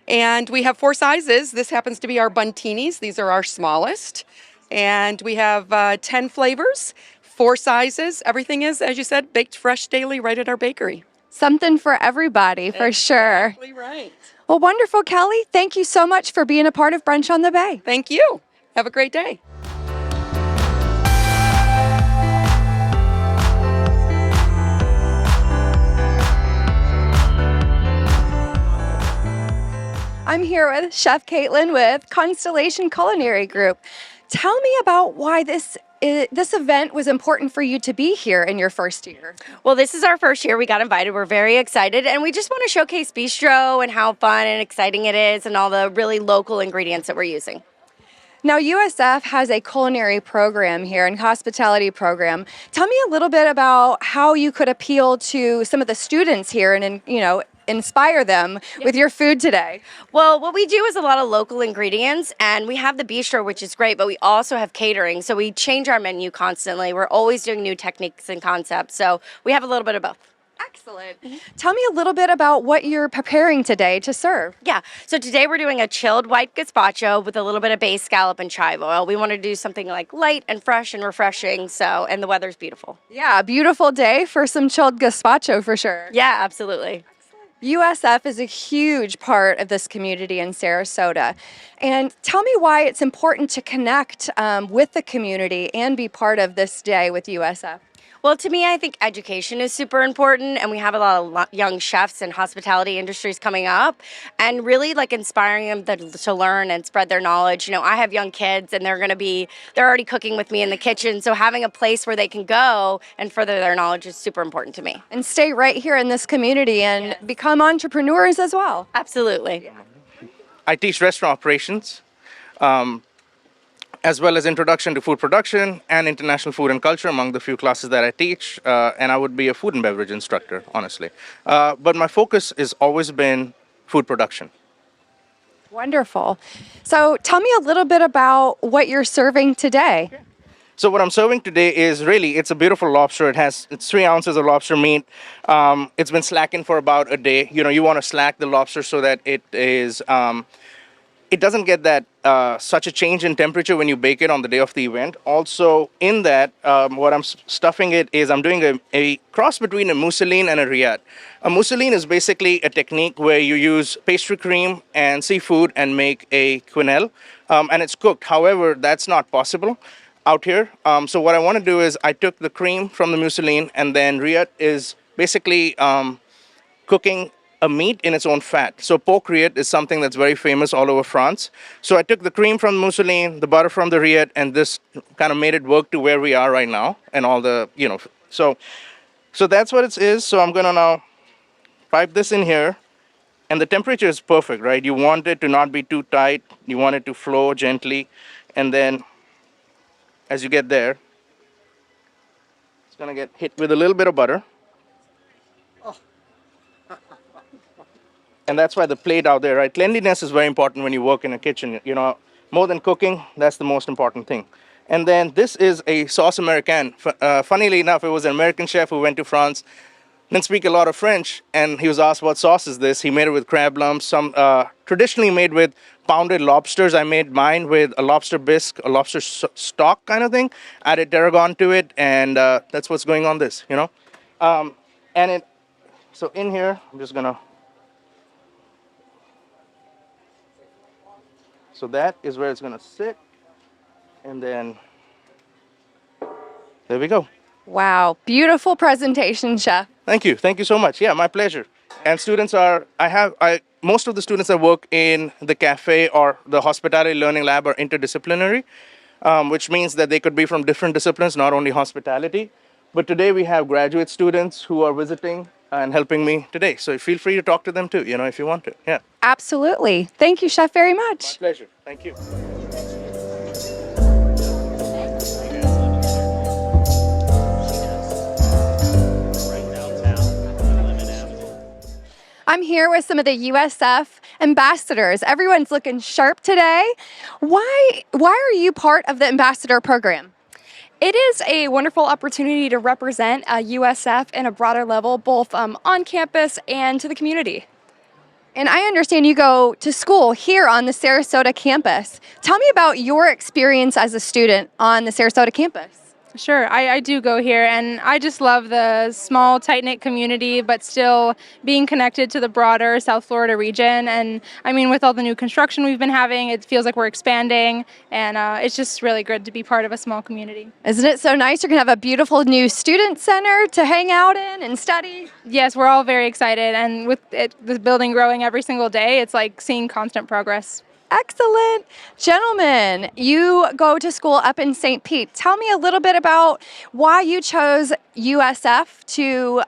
And we have 4 sizes. This happens to be our buntinis. These are our smallest. And we have 10 flavors, 4 sizes. Everything is, as you said, baked fresh daily right at our bakery. Something for everybody, for sure. Exactly right. Well, wonderful, Kelly. Thank you so much for being a part of Brunch on the Bay. Thank you. Have a great day. I'm here with Chef Caitlin with Constellation Culinary Group. Tell me about why this event was important for you to be here in your first year. Well, this is our first year. We got invited. We're very excited, and we just want to showcase bistro and how fun and exciting it is and all the really local ingredients that we're using. Now, USF has a culinary program here and hospitality program. Tell me a little bit about how you could appeal to some of the students here and, inspire them with your food today. Well, what we do is a lot of local ingredients, and we have the bistro, which is great, but we also have catering. So we change our menu constantly. We're always doing new techniques and concepts. So we have a little bit of both. Excellent. Tell me a little bit about what you're preparing today to serve. Yeah, so today we're doing a chilled white gazpacho with a little bit of bay scallop and chive oil. We want to do something like light and fresh and refreshing, and the weather's beautiful. Yeah, beautiful day for some chilled gazpacho for sure. Yeah, absolutely. USF is a huge part of this community in Sarasota. And tell me why it's important to connect with the community and be part of this day with USF. Well, to me, I think education is super important, and we have a lot of young chefs and hospitality industries coming up, and really like inspiring them to learn and spread their knowledge. I have young kids, and they're already cooking with me in the kitchen, so having a place where they can go and further their knowledge is super important to me. And stay right here in this community and become entrepreneurs as well. Absolutely. I teach restaurant operations. As well as introduction to food production and international food and culture among the few classes that I teach. And I would be a food and beverage instructor, honestly. But my focus has always been food production. Wonderful. So tell me a little bit about what you're serving today. So what I'm serving today is it's a beautiful lobster. It's 3 ounces of lobster meat. It's been slacking for about a day. You want to slack the lobster so that it doesn't get that such a change in temperature when you bake it on the day of the event. Also, in that, what I'm stuffing it is I'm doing a cross between a mousseline and a rillette. A mousseline is basically a technique where you use pastry cream and seafood and make a quenelle, and it's cooked. However, that's not possible out here. So what I want to do is I took the cream from the mousseline, and then rillette is basically cooking a meat in its own fat. So pork rillette is something that's very famous all over France. So I took the cream from the mousseline, the butter from the rillette, and this kind of made it work to where we are right now, and all the, so that's what it is. So I'm gonna now pipe this in here, and the temperature is perfect, right? You want it to not be too tight, you want it to flow gently, and then as you get there, it's gonna get hit with a little bit of butter. And that's why the plate out there, right? Cleanliness is very important when you work in a kitchen. More than cooking, that's the most important thing. And then this is a sauce Americaine. Funnily enough, it was an American chef who went to France, didn't speak a lot of French, and he was asked, what sauce is this? He made it with crab lumps, some traditionally made with pounded lobsters. I made mine with a lobster bisque, a lobster stock kind of thing, added tarragon to it, and that's what's going on this, So in here, I'm just gonna, so that is where it's going to sit. And then there we go. Wow, beautiful presentation, Chef. Thank you. Thank you so much. Yeah, my pleasure. And students most of the students that work in the cafe or the hospitality learning lab are interdisciplinary, which means that they could be from different disciplines, not only hospitality. But today we have graduate students who are visiting and helping me today. So feel free to talk to them too, if you want to. Yeah. Absolutely. Thank you, Chef, very much. My pleasure. Thank you. I'm here with some of the USF ambassadors. Everyone's looking sharp today. Why are you part of the ambassador program? It is a wonderful opportunity to represent USF in a broader level, both on campus and to the community. And I understand you go to school here on the Sarasota campus. Tell me about your experience as a student on the Sarasota campus. Sure, I do go here, and I just love the small, tight-knit community, but still being connected to the broader South Florida region. And I mean, with all the new construction we've been having, it feels like we're expanding, and it's just really good to be part of a small community. Isn't it so nice? You're going to have a beautiful new student center to hang out in and study. Yes, we're all very excited, and with the building growing every single day, it's like seeing constant progress. Excellent. Gentlemen, you go to school up in St. Pete. Tell me a little bit about why you chose USF to,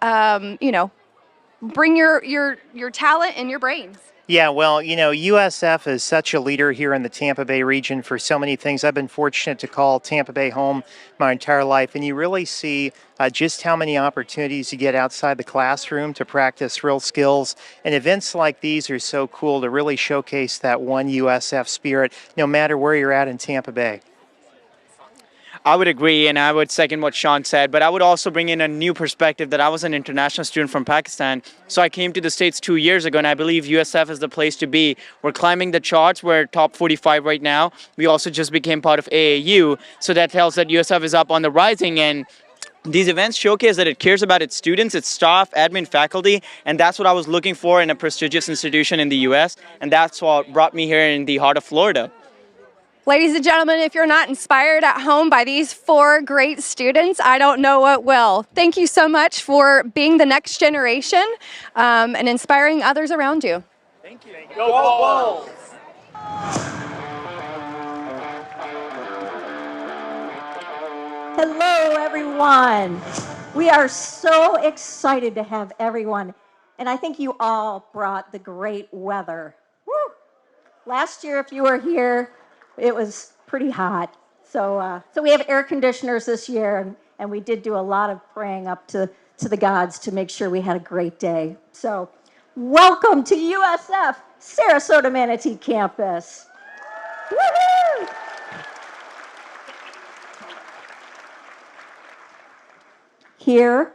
bring your talent and your brains. Yeah, well, USF is such a leader here in the Tampa Bay region for so many things. I've been fortunate to call Tampa Bay home my entire life, and you really see just how many opportunities you get outside the classroom to practice real skills. And events like these are so cool to really showcase that one USF spirit, no matter where you're at in Tampa Bay. I would agree, and I would second what Sean said, but I would also bring in a new perspective that I was an international student from Pakistan. So I came to the States 2 years ago, and I believe USF is the place to be. We're climbing the charts. We're top 45 right now. We also just became part of AAU, so that tells that USF is up on the rising end. These events showcase that it cares about its students, its staff, admin, faculty, and that's what I was looking for in a prestigious institution in the US, and that's what brought me here in the heart of Florida. Ladies and gentlemen, if you're not inspired at home by these 4 great students, I don't know what will. Thank you so much for being the next generation and inspiring others around you. Thank you. Go Bulls! Hello, everyone. We are so excited to have everyone, and I think you all brought the great weather. Woo! Last year, if you were here, it was pretty hot. So we have air conditioners this year, and we did do a lot of praying up to the gods to make sure we had a great day. So welcome to USF Sarasota-Manatee campus. Woohoo! Here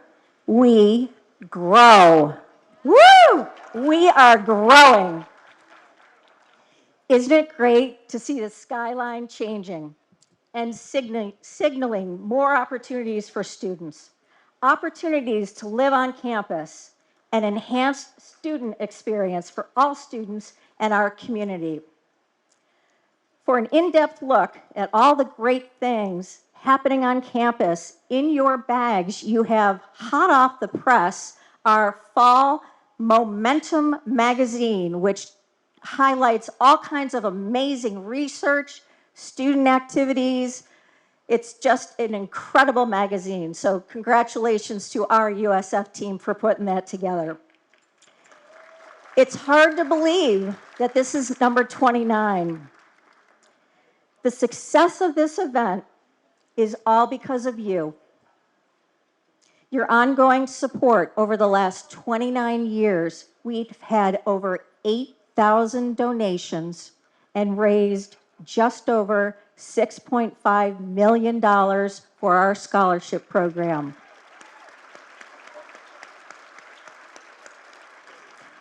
we grow. Woo! We are growing. Isn't it great to see the skyline changing and signaling more opportunities for students, opportunities to live on campus, and enhanced student experience for all students and our community. For an in-depth look at all the great things happening on campus, in your bags you have hot off the press our fall Momentum magazine, which highlights all kinds of amazing research, student activities. It's just an incredible magazine. So congratulations to our USF team for putting that together. It's hard to believe that this is number 29. The success of this event is all because of you. Your ongoing support over the last 29 years, we've had over 8,000 donations and raised just over $6.5 million for our scholarship program.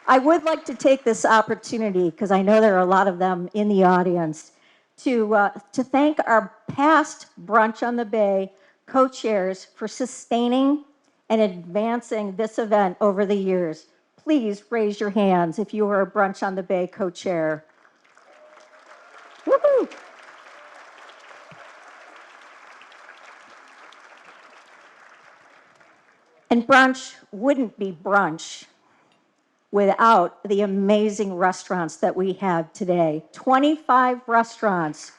I would like to take this opportunity, because I know there are a lot of them in the audience, to thank our past Brunch on the Bay co-chairs for sustaining and advancing this event over the years. Please raise your hands if you were a Brunch on the Bay co-chair. Woohoo! And Brunch wouldn't be Brunch without the amazing restaurants that we have today. 25 restaurants.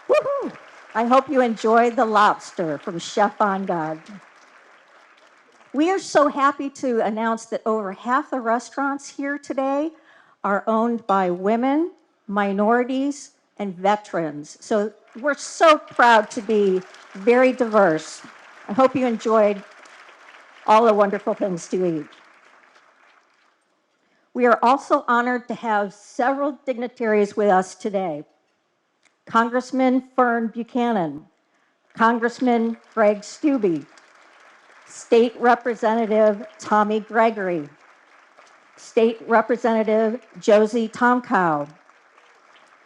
Woohoo! I hope you enjoyed the lobster from Chef On God. We are so happy to announce that over half the restaurants here today are owned by women, minorities, and veterans. So we're so proud to be very diverse. I hope you enjoyed all the wonderful things to eat. We are also honored to have several dignitaries with us today. Congressman Fern Buchanan, Congressman Greg Stubbe, State Representative Tommy Gregory, State Representative Josie Tomkow,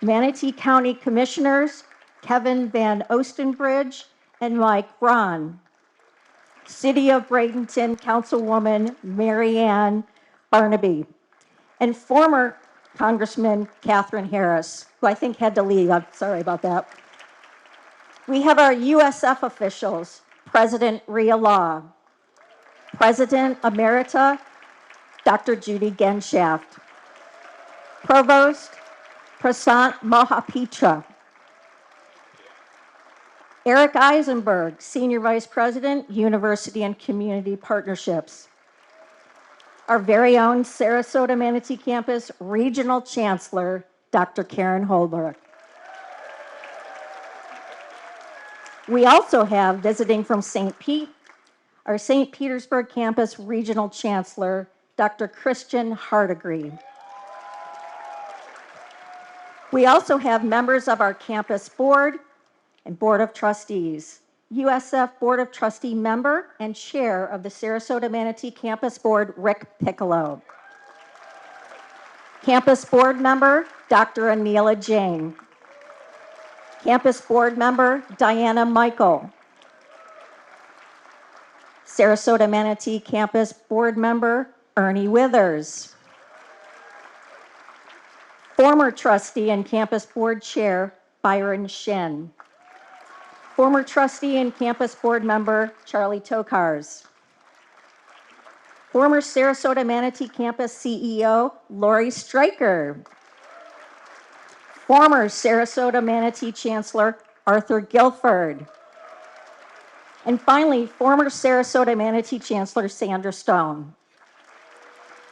Manatee County Commissioners Kevin Van Ostenbridge and Mike Ron, City of Bradenton Councilwoman Mary Ann Barnaby, and former Congressman Catherine Harris, who I think had to leave. I'm sorry about that. We have our USF officials, President Rhea Law, President Emerita Dr. Judy Genshaft, Provost Prasant Mohapitra, Eric Eisenberg, Senior Vice President, University and Community Partnerships, our very own Sarasota-Manatee Campus Regional Chancellor, Dr. Karen Holbrook. We also have, visiting from St. Pete, our St. Petersburg Campus Regional Chancellor, Dr. Christian Hardegree. We also have members of our campus board, and Board of Trustees. USF Board of Trustee member and chair of the Sarasota-Manatee Campus Board, Rick Piccolo. Campus Board member, Dr. Anila Jain. Campus Board member, Diana Michael. Sarasota-Manatee Campus Board member, Ernie Withers. Former trustee and Campus Board Chair, Byron Shin. Former trustee and Campus Board member, Charlie Tokars. Former Sarasota-Manatee Campus CEO, Lori Stryker. Former Sarasota-Manatee Chancellor, Arthur Guilford. And finally, former Sarasota-Manatee Chancellor, Sandra Stone.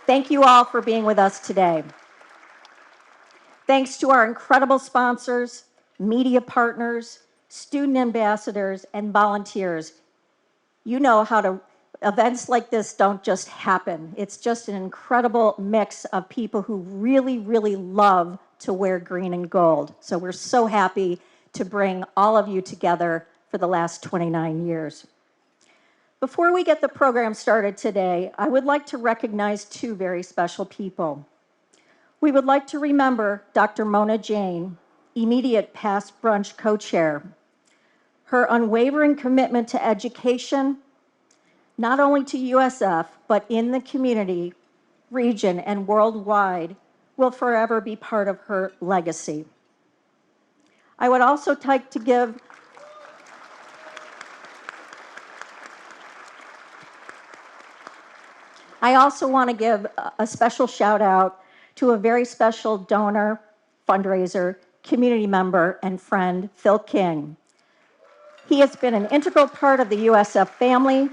Thank you all for being with us today. Thanks to our incredible sponsors, media partners, student ambassadors, and volunteers. You know events like this don't just happen. It's just an incredible mix of people who really, really love to wear green and gold. So we're so happy to bring all of you together for the last 29 years. Before we get the program started today, I would like to recognize two very special people. We would like to remember Dr. Mona Jain, immediate past Brunch co-chair. Her unwavering commitment to education, not only to USF, but in the community, region, and worldwide, will forever be part of her legacy. I would also like to give a special shout out to a very special donor, fundraiser, community member, and friend, Phil King. He has been an integral part of the USF family,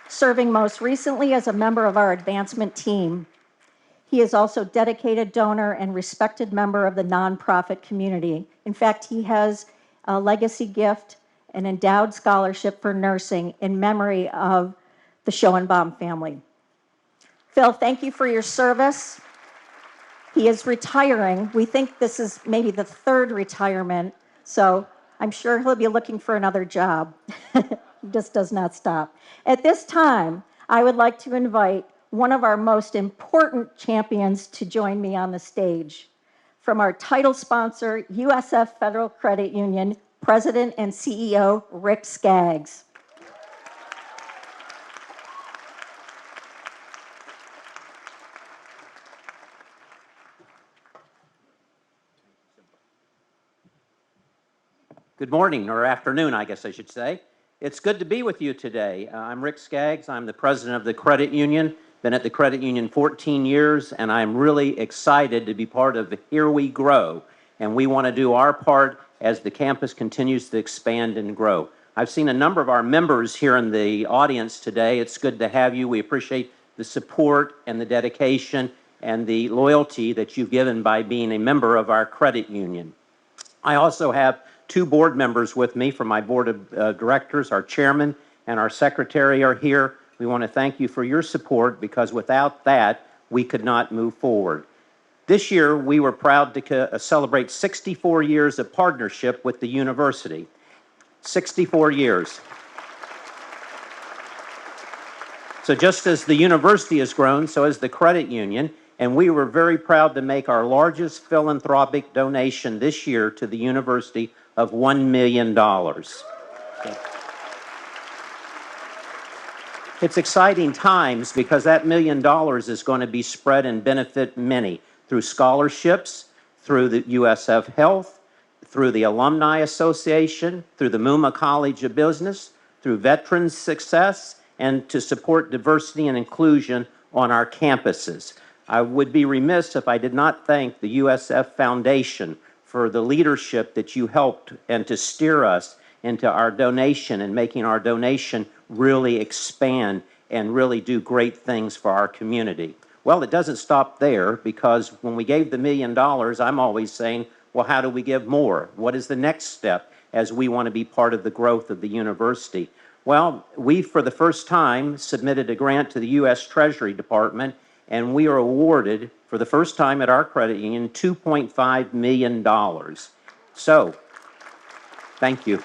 serving most recently as a member of our advancement team. He is also a dedicated donor and respected member of the nonprofit community. In fact, he has a legacy gift, an endowed scholarship for nursing in memory of the Schoenbaum family. Phil, thank you for your service. He is retiring. We think this is maybe the third retirement, so I'm sure he'll be looking for another job. He just does not stop. At this time, I would like to invite one of our most important champions to join me on the stage. From our title sponsor, USF Federal Credit Union, President and CEO, Rick Skaggs. Good morning, or afternoon, I guess I should say. It's good to be with you today. I'm Rick Skaggs. I'm the president of the credit union. Been at the credit union 14 years, and I'm really excited to be part of Here We Grow. And we want to do our part as the campus continues to expand and grow. I've seen a number of our members here in the audience today. It's good to have you. We appreciate the support and the dedication and the loyalty that you've given by being a member of our credit union. I also have two board members with me from my board of directors. Our chairman and our secretary are here. We want to thank you for your support, because without that, we could not move forward. This year, we were proud to celebrate 64 years of partnership with the university. 64 years. So just as the university has grown, so has the credit union, and we were very proud to make our largest philanthropic donation this year to the university of $1 million. It's exciting times, because that $1 million is going to be spread and benefit many through scholarships, through the USF Health, through the Alumni Association, through the Muma College of Business, through Veterans Success, and to support diversity and inclusion on our campuses. I would be remiss if I did not thank the USF Foundation for the leadership that you helped and to steer us into our donation and making our donation really expand and really do great things for our community. Well, it doesn't stop there, because when we gave the $1 million, I'm always saying, well, how do we give more? What is the next step as we want to be part of the growth of the university? Well, we, for the first time, submitted a grant to the U.S. Treasury Department, and we are awarded, for the first time at our credit union, $2.5 million. So, thank you.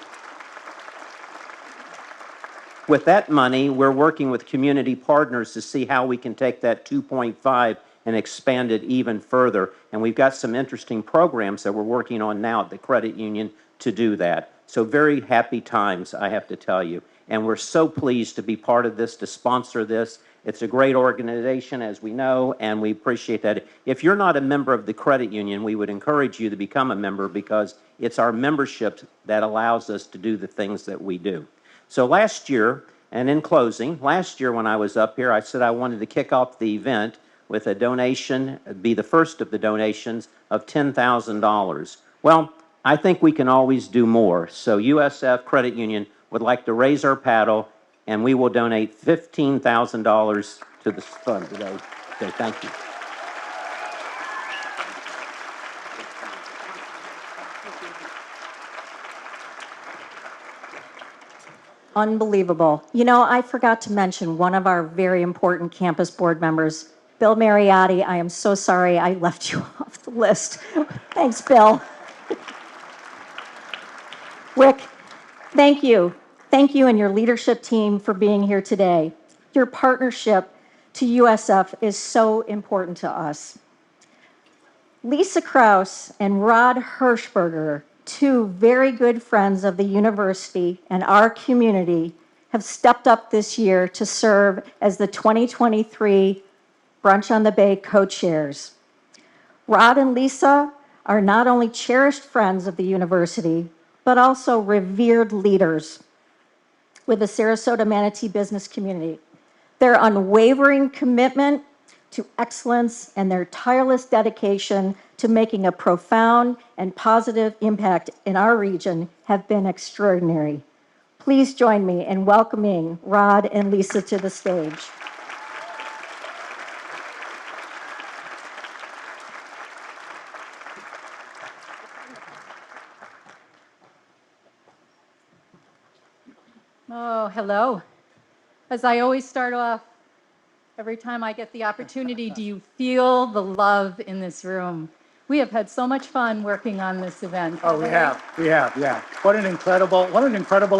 With that money, we're working with community partners to see how we can take that 2.5 and expand it even further. And we've got some interesting programs that we're working on now at the credit union to do that. So very happy times, I have to tell you. And we're so pleased to be part of this, to sponsor this. It's a great organization, as we know, and we appreciate that. If you're not a member of the credit union, we would encourage you to become a member, because it's our membership that allows us to do the things that we do. So last year, and in closing, last year when I was up here, I said I wanted to kick off the event with a donation, be the first of the donations, of $10,000. Well, I think we can always do more. So USF Credit Union would like to raise our paddle, and we will donate $15,000 to the fund today. So thank you. Unbelievable. You know, I forgot to mention one of our very important campus board members, Bill Mariotti. I am so sorry I left you off the list. Thanks, Bill. Rick, thank you. Thank you and your leadership team for being here today. Your partnership to USF is so important to us. Lisa Kraus and Rod Hirschberger, two very good friends of the university and our community, have stepped up this year to serve as the 2023 Brunch on the Bay co-chairs. Rod and Lisa are not only cherished friends of the university, but also revered leaders with the Sarasota-Manatee business community. Their unwavering commitment to excellence and their tireless dedication to making a profound and positive impact in our region have been extraordinary. Please join me in welcoming Rod and Lisa to the stage. Oh, hello. As I always start off, every time I get the opportunity, do you feel the love in this room? We have had so much fun working on this event. Oh, we have, yeah. What an incredible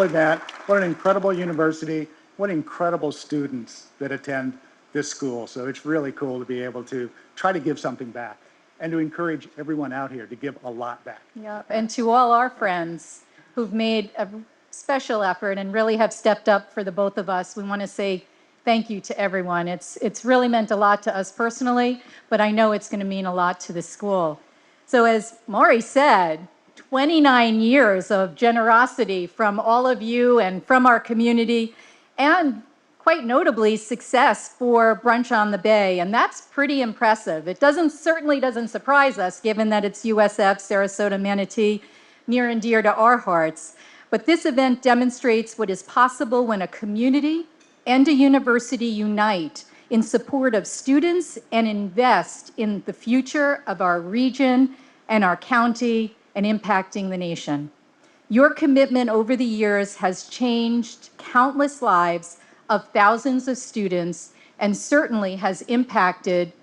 event, what an incredible university, what incredible students that attend this school. So it's really cool to be able to try to give something back and to encourage everyone out here to give a lot back. Yeah, and to all our friends who've made a special effort and really have stepped up for the both of us, we want to say thank you to everyone. It's really meant a lot to us personally, but I know it's going to mean a lot to the school. So as Maury said, 29 years of generosity from all of you and from our community, and quite notably success for Brunch on the Bay, and that's pretty impressive. It certainly doesn't surprise us, given that it's USF Sarasota-Manatee, near and dear to our hearts. But this event demonstrates what is possible when a community and a university unite in support of students and invest in the future of our region and our county and impacting the nation. Your commitment over the years has changed countless lives of thousands of students and certainly has impacted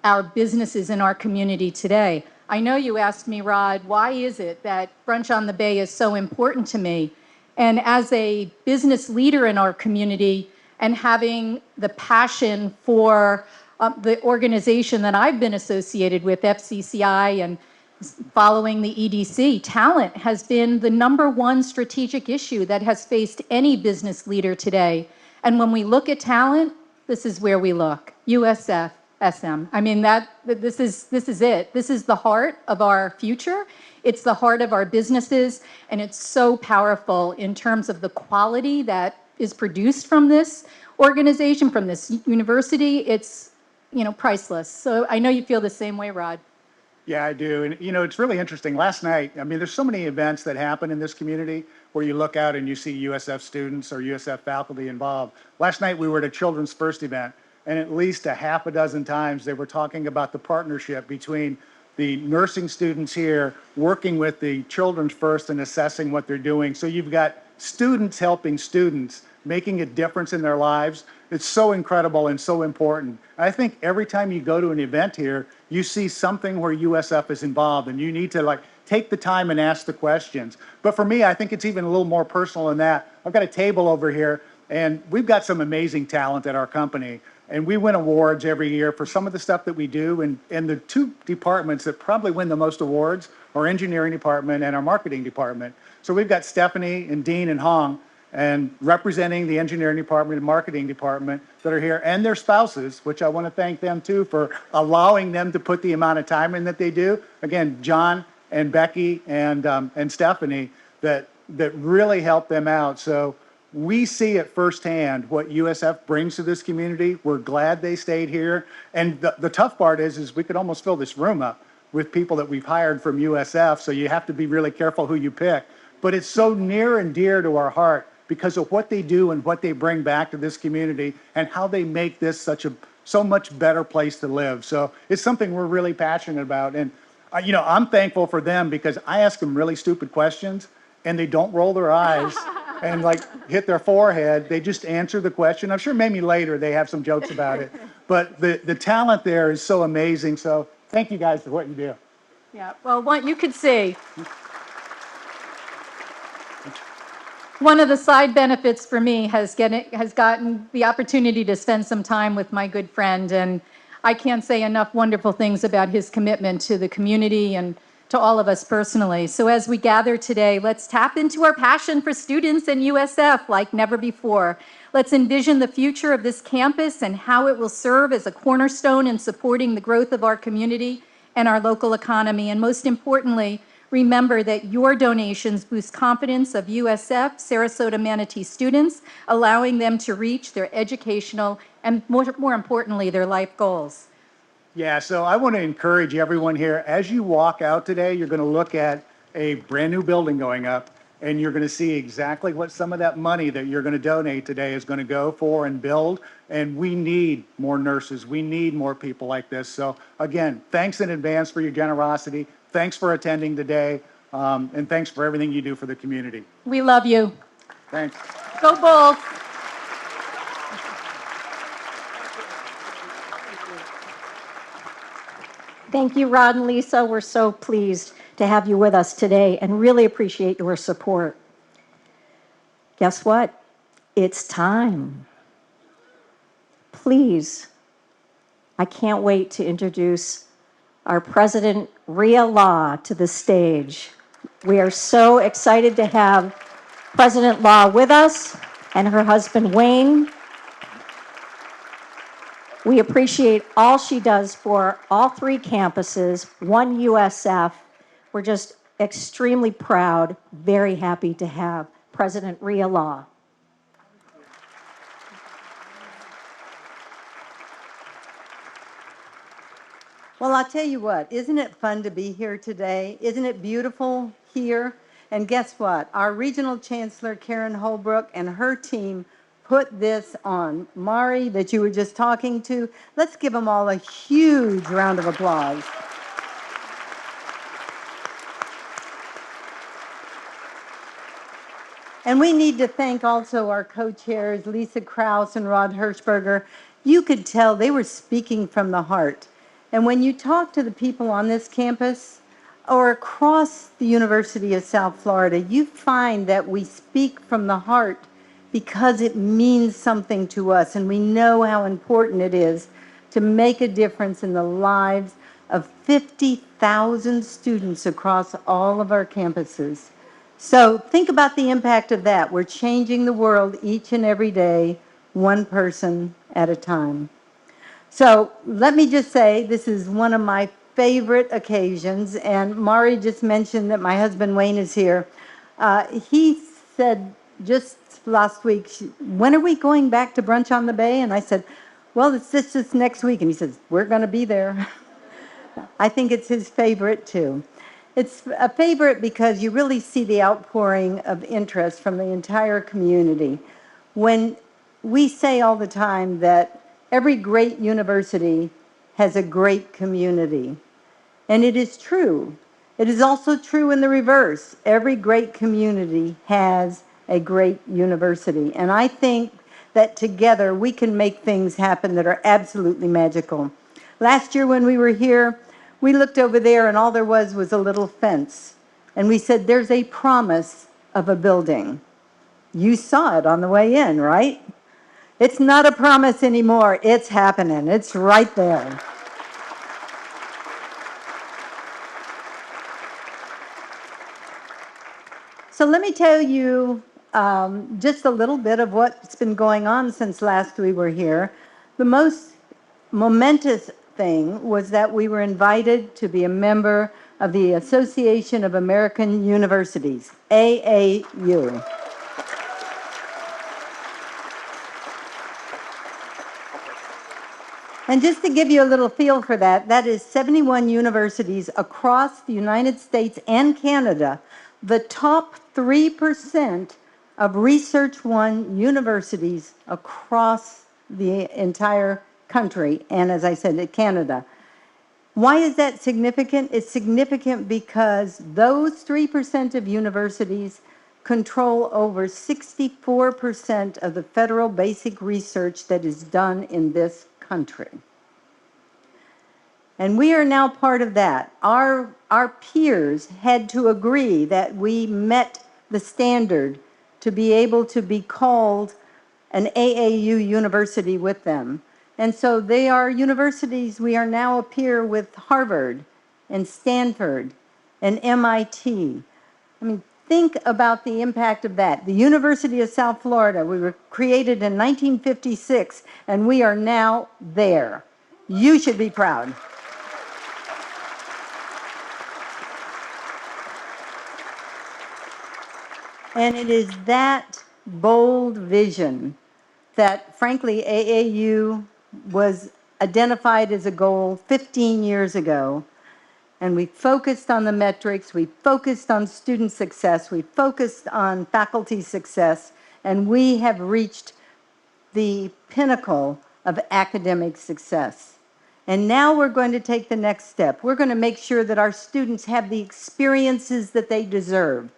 our businesses in our community today. I know you asked me, Rod, why is it that Brunch on the Bay is so important to me? And as a business leader in our community and having the passion for the organization that I've been associated with, FCCI, and following the EDC, talent has been the #1 strategic issue that has faced any business leader today. And when we look at talent, this is where we look, USF. SM. I mean, this is it. This is the heart of our future. It's the heart of our businesses, and it's so powerful in terms of the quality that is produced from this organization, from this university. It's, priceless. So I know you feel the same way, Rod. Yeah, I do. And, it's really interesting. Last night, there's so many events that happen in this community where you look out and you see USF students or USF faculty involved. Last night, we were at a Children's First event, and at least a half a dozen times they were talking about the partnership between the nursing students here working with the Children's First and assessing what they're doing. So you've got students helping students, making a difference in their lives. It's so incredible and so important. I think every time you go to an event here, you see something where USF is involved, and you need to take the time and ask the questions. But for me, I think it's even a little more personal than that. I've got a table over here And we've got some amazing talent at our company. And we win awards every year for some of the stuff that we do. And the two departments that probably win the most awards are engineering department and our marketing department. So we've got Stephanie and Dean and Hong and representing the engineering department and marketing department that are here, and their spouses, which I want to thank them too for allowing them to put the amount of time in that they do. Again, John and Becky and Stephanie that really help them out. So we see it firsthand what USF brings to this community. We're glad they stayed here. And the tough part is we could almost fill this room up with people that we've hired from USF. So you have to be really careful who you pick. But it's so near and dear to our heart because of what they do and what they bring back to this community and how they make this so much better place to live. So it's something we're really passionate about. And I'm thankful for them because I ask them really stupid questions and they don't roll their eyes and like hit their forehead. They just answer the question. I'm sure maybe later they have some jokes about it, but the talent there is so amazing. So thank you guys for what you do. Yeah, well, what you could see, one of the side benefits for me has gotten the opportunity to spend some time with my good friend, and I can't say enough wonderful things about his commitment to the community and to all of us personally. So as we gather today, let's tap into our passion for students and USF like never before. Let's envision the future of this campus and how it will serve as a cornerstone in supporting the growth of our community and our local economy. And most importantly, remember that your donations boost confidence of USF Sarasota-Manatee students, allowing them to reach their educational and more importantly, their life goals. Yeah, so I want to encourage everyone here, as you walk out today, you're going to look at a brand new building going up and you're going to see exactly what some of that money that you're going to donate today is going to go for and build. And we need more nurses. We need more people like this. So again, thanks in advance for your generosity. Thanks for attending today. And thanks for everything you do for the community. We love you. Thanks. Go Bulls. Thank you, Rod and Lisa. We're so pleased to have you with us today and really appreciate your support. Guess what? It's time. Please, I can't wait to introduce our President, Rhea Law, to the stage. We are so excited to have President Law with us and her husband, Wayne. We appreciate all she does for all three campuses, one USF. We're just extremely proud, very happy to have President Rhea Law. Well, I'll tell you what, isn't it fun to be here today? Isn't it beautiful here? And guess what? Our Regional Chancellor, Karen Holbrook, and her team put this on. Mari, that you were just talking to, let's give them all a huge round of applause. And we need to thank also our co-chairs, Lisa Krause and Rod Hirschberger. You could tell they were speaking from the heart. And when you talk to the people on this campus or across the University of South Florida, you find that we speak from the heart because it means something to us, and we know how important it is to make a difference in the lives of 50,000 students across all of our campuses. So think about the impact of that. We're changing the world each and every day, one person at a time. So let me just say, this is one of my favorite occasions, and Mari just mentioned that my husband Wayne is here. He said just last week, when are we going back to Brunch on the Bay? And I said, well, it's just next week. And he says, we're going to be there. I think it's his favorite too. It's a favorite because you really see the outpouring of interest from the entire community. When we say all the time that every great university has a great community, and it is true. It is also true in the reverse. Every great community has a great university. And I think that together we can make things happen that are absolutely magical. Last year when we were here, we looked over there and all there was a little fence. And we said, there's a promise of a building. You saw it on the way in, right? It's not a promise anymore. It's happening. It's right there. So let me tell you just a little bit of what's been going on since last we were here. The most momentous thing was that we were invited to be a member of the Association of American Universities, AAU. And just to give you a little feel for that, that is 71 universities across the United States and Canada, the top 3% of Research One universities across the entire country, and as I said, Canada. Why is that significant? It's significant because those 3% of universities control over 64% of the federal basic research that is done in this country. And we are now part of that. Our peers had to agree that we met the standard to be able to be called an AAU university with them. And so they are universities, we are now a peer with Harvard and Stanford and MIT. I mean, think about the impact of that. The University of South Florida, we were created in 1956, and we are now there. You should be proud. And it is that bold vision that, frankly, AAU was identified as a goal 15 years ago. And we focused on the metrics, we focused on student success, we focused on faculty success, and we have reached the pinnacle of academic success. And now we're going to take the next step. We're going to make sure that our students have the experiences that they deserve.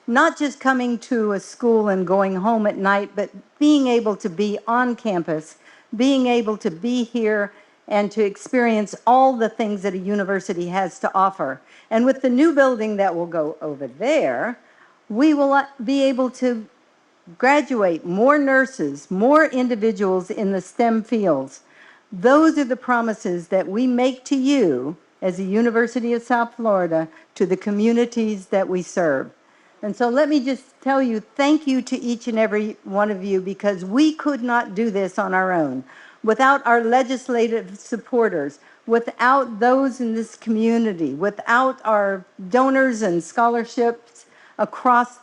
Not just coming to a school and going home at night, but being able to be on campus, being able to be here and to experience all the things that a university has to offer. And with the new building that will go over there, we will be able to graduate more nurses, more individuals in the STEM fields. Those are the promises that we make to you as the University of South Florida to the communities that we serve. And so let me just tell you, thank you to each and every one of you, because we could not do this on our own. Without our legislative supporters, without those in this community, without our donors and scholarships across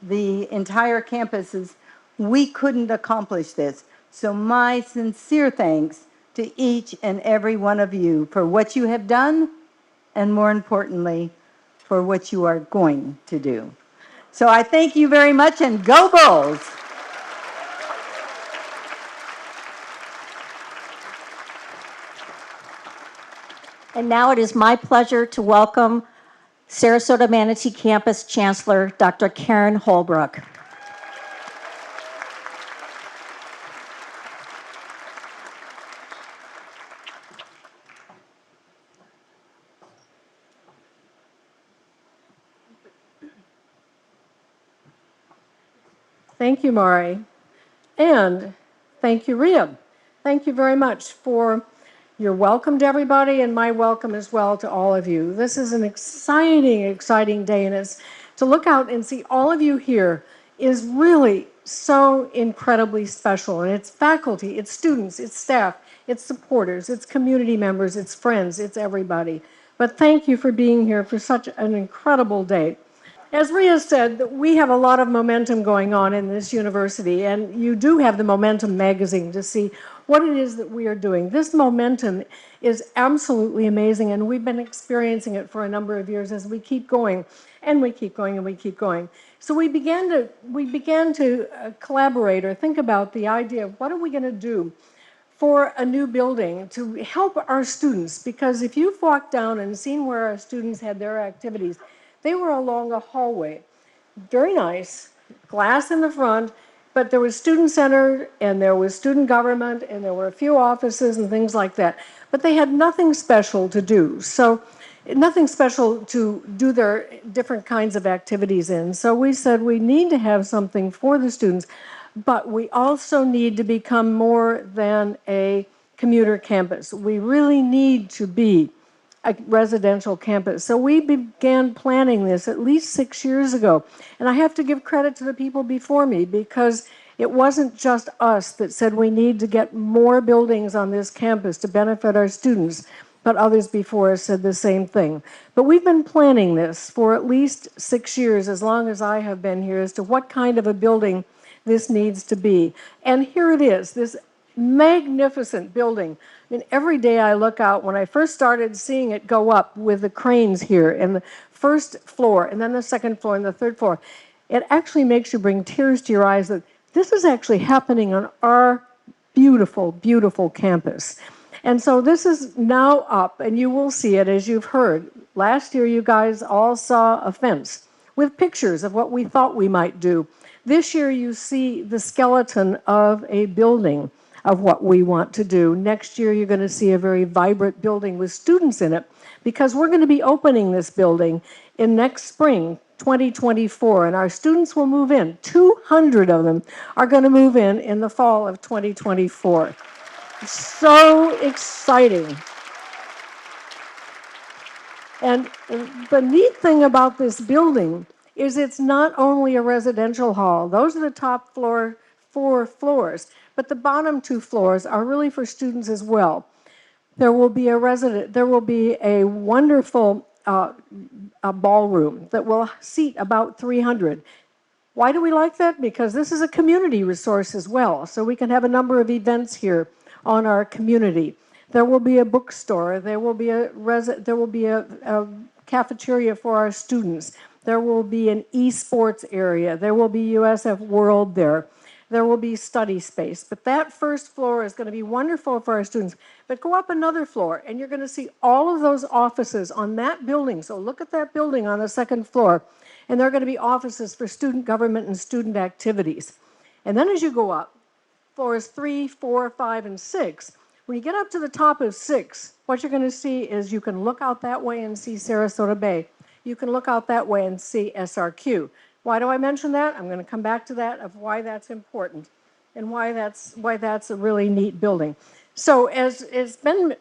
the entire campuses, we couldn't accomplish this. So my sincere thanks to each and every one of you for what you have done, and more importantly, for what you are going to do. So I thank you very much, and go Bulls! And now it is my pleasure to welcome Sarasota-Manatee Campus Chancellor, Dr. Karen Holbrook. Thank you, Mari. And thank you, Rhea. Thank you very much for your welcome to everybody, and my welcome as well to all of you. This is an exciting, exciting day, and it's to look out and see all of you here is really so incredibly special. And it's faculty, it's students, it's staff, it's supporters, it's community members, it's friends, it's everybody. But thank you for being here for such an incredible day. As Rhea said, we have a lot of momentum going on in this university, and you do have the Momentum magazine to see what it is that we are doing. This momentum is absolutely amazing, and we've been experiencing it for a number of years as we keep going, and we keep going, and we keep going. So we began to collaborate or think about the idea of what are we going to do for a new building to help our students, because if you've walked down and seen where our students had their activities, they were along a hallway. Very nice, glass in the front, but there was student center and there was student government and there were a few offices and things like that. But they had nothing special to do. So nothing special to do their different kinds of activities in. So we said we need to have something for the students, but we also need to become more than a commuter campus. We really need to be a residential campus. So we began planning this at least 6 years ago. And I have to give credit to the people before me because it wasn't just us that said we need to get more buildings on this campus to benefit our students, but others before us said the same thing. But we've been planning this for at least 6 years, as long as I have been here, as to what kind of a building this needs to be. And here it is, this magnificent building. I mean, every day I look out, when I first started seeing it go up with the cranes here in the first floor and then the second floor and the third floor, it actually makes you bring tears to your eyes that this is actually happening on our beautiful, beautiful campus. And so this is now up, and you will see it as you've heard. Last year, you guys all saw a fence with pictures of what we thought we might do. This year, you see the skeleton of a building of what we want to do. Next year, you're going to see a very vibrant building with students in it, because we're going to be opening this building in next spring, 2024, and our students will move in. 200 of them are going to move in the fall of 2024. So exciting. And the neat thing about this building is it's not only a residential hall. Those are the top 4 floors, but the bottom 2 floors are really for students as well. There will be a wonderful a ballroom that will seat about 300. Why do we like that? Because this is a community resource as well, so we can have a number of events here on our community. There will be a bookstore. There will be a cafeteria for our students. There will be an esports area. There will be USF World there. There will be study space. But that first floor is going to be wonderful for our students. But go up another floor, and you're going to see all of those offices on that building. So look at that building on the second floor. And there are going to be offices for student government and student activities. And then as you go up, floors 3, 4, 5, and 6, when you get up to the top of 6, what you're going to see is you can look out that way and see Sarasota Bay. You can look out that way and see SRQ. Why do I mention that? I'm going to come back to that, of why that's important and why that's a really neat building. So as it's been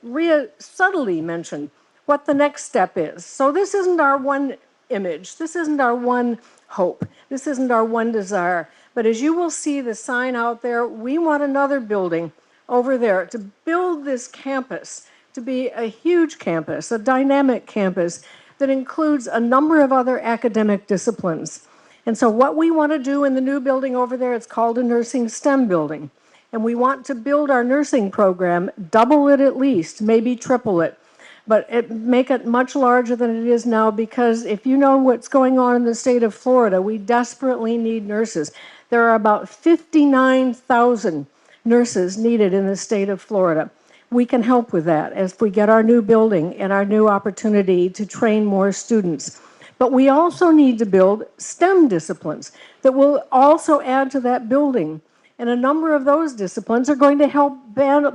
subtly mentioned, what the next step is. So this isn't our one image. This isn't our one hope. This isn't our one desire. But as you will see the sign out there, we want another building over there to build this campus to be a huge campus, a dynamic campus that includes a number of other academic disciplines. And so what we want to do in the new building over there, it's called a nursing STEM building. And we want to build our nursing program, double it at least, maybe triple it, but make it much larger than it is now, because if you know what's going on in the state of Florida, we desperately need nurses. There are about 59,000 nurses needed in the state of Florida. We can help with that as we get our new building and our new opportunity to train more students. But we also need to build STEM disciplines that will also add to that building. And a number of those disciplines are going to help build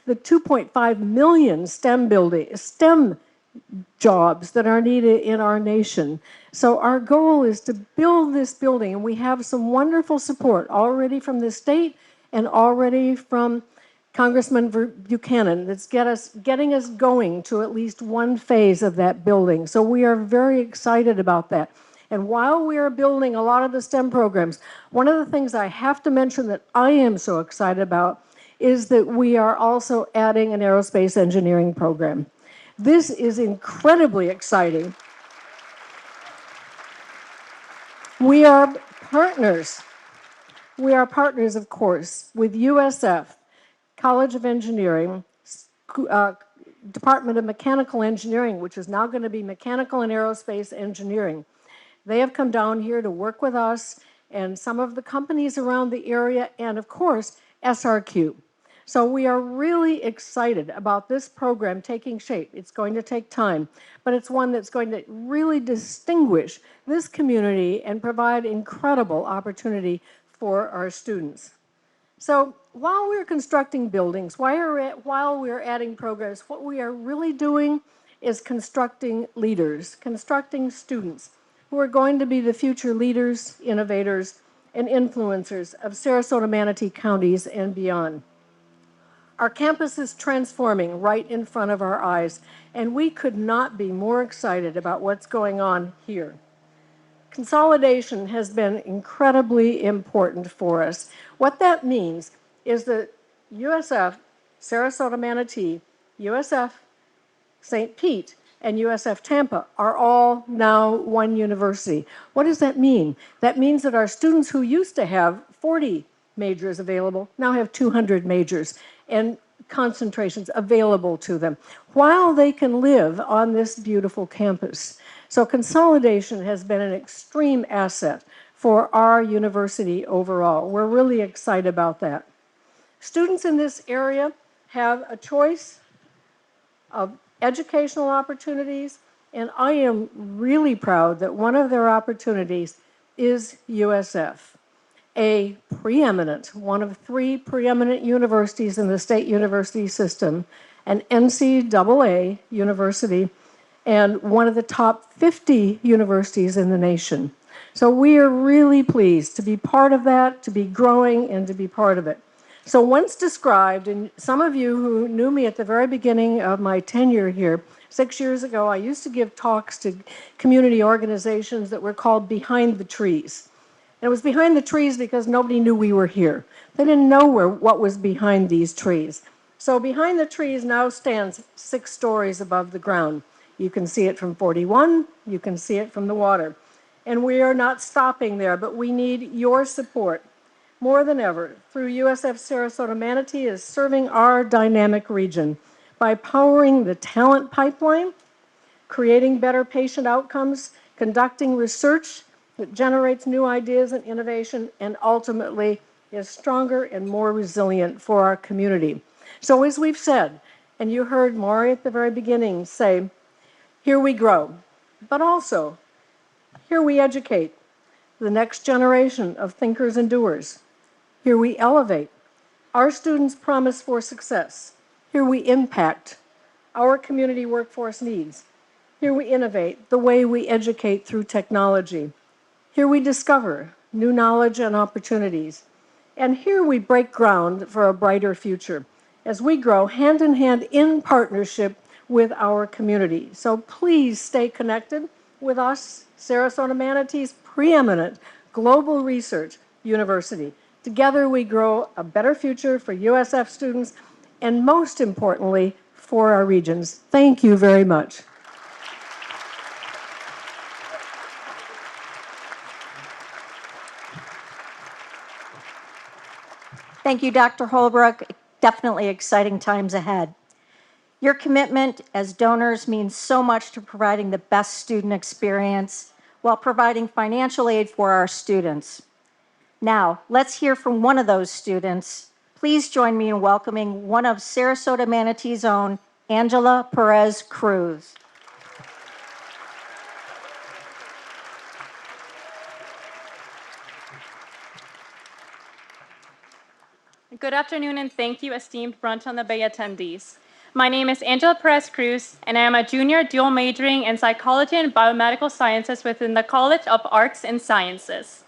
the 2.5 million STEM jobs that are needed in our nation. So our goal is to build this building, and we have some wonderful support already from the state and already from Congressman Buchanan that's getting us going to at least one phase of that building. So we are very excited about that. And while we are building a lot of the STEM programs, one of the things I have to mention that I am so excited about is that we are also adding an aerospace engineering program. This is incredibly exciting. We are partners. We are partners, of course, with USF, College of Engineering, Department of Mechanical Engineering, which is now going to be Mechanical and Aerospace Engineering. They have come down here to work with us and some of the companies around the area, and of course, SRQ. So we are really excited about this program taking shape. It's going to take time, but it's one that's going to really distinguish this community and provide incredible opportunity for our students. So while we're constructing buildings, while we're adding programs, what we are really doing is constructing leaders, constructing students who are going to be the future leaders, innovators, and influencers of Sarasota-Manatee counties and beyond. Our campus is transforming right in front of our eyes, and we could not be more excited about what's going on here. Consolidation has been incredibly important for us. What that means is that USF, Sarasota-Manatee, USF St. Pete, and USF Tampa are all now one university. What does that mean? That means that our students who used to have 40 majors available now have 200 majors and concentrations available to them while they can live on this beautiful campus. So consolidation has been an extreme asset for our university overall. We're really excited about that. Students in this area have a choice of educational opportunities, and I am really proud that one of their opportunities is USF, a preeminent, one of 3 preeminent universities in the state university system, an NCAA university, and one of the top 50 universities in the nation. So we are really pleased to be part of that, to be growing, and to be part of it. So once described, and some of you who knew me at the very beginning of my tenure here, 6 years ago, I used to give talks to community organizations that were called Behind the Trees. And it was behind the trees because nobody knew we were here. They didn't know what was behind these trees. So behind the trees now stands 6 stories above the ground. You can see it from 41, you can see it from the water. And we are not stopping there, but we need your support. More than ever, through USF Sarasota-Manatee is serving our dynamic region by powering the talent pipeline, creating better patient outcomes, conducting research that generates new ideas and innovation, and ultimately is stronger and more resilient for our community. So as we've said, and you heard Maury at the very beginning say, here we grow, but also here we educate the next generation of thinkers and doers. Here we elevate our students' promise for success. Here we impact our community workforce needs. Here we innovate the way we educate through technology. Here we discover new knowledge and opportunities. And here we break ground for a brighter future as we grow hand in hand in partnership with our community. So please stay connected with us, Sarasota-Manatee's preeminent global research university. Together we grow a better future for USF students and most importantly, for our regions. Thank you very much. Thank you, Dr. Holbrook. Definitely exciting times ahead. Your commitment as donors means so much to providing the best student experience while providing financial aid for our students. Now, let's hear from one of those students. Please join me in welcoming one of Sarasota-Manatee's own, Angela Perez Cruz. Good afternoon and thank you, esteemed Brunch on the Bay attendees. My name is Angela Perez Cruz, and I am a junior dual majoring in psychology and biomedical sciences within the College of Arts and Sciences.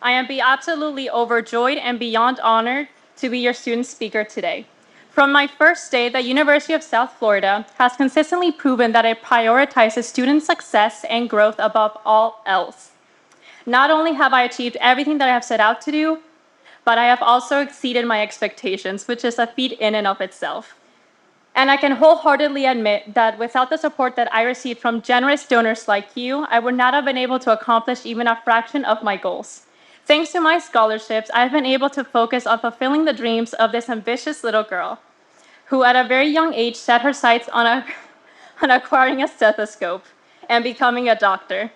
I am absolutely overjoyed and beyond honored to be your student speaker today. From my first day, the University of South Florida has consistently proven that it prioritizes student success and growth above all else. Not only have I achieved everything that I have set out to do, but I have also exceeded my expectations, which is a feat in and of itself. And I can wholeheartedly admit that without the support that I received from generous donors like you, I would not have been able to accomplish even a fraction of my goals. Thanks to my scholarships, I've been able to focus on fulfilling the dreams of this ambitious little girl, who at a very young age set her sights on acquiring a stethoscope and becoming a doctor.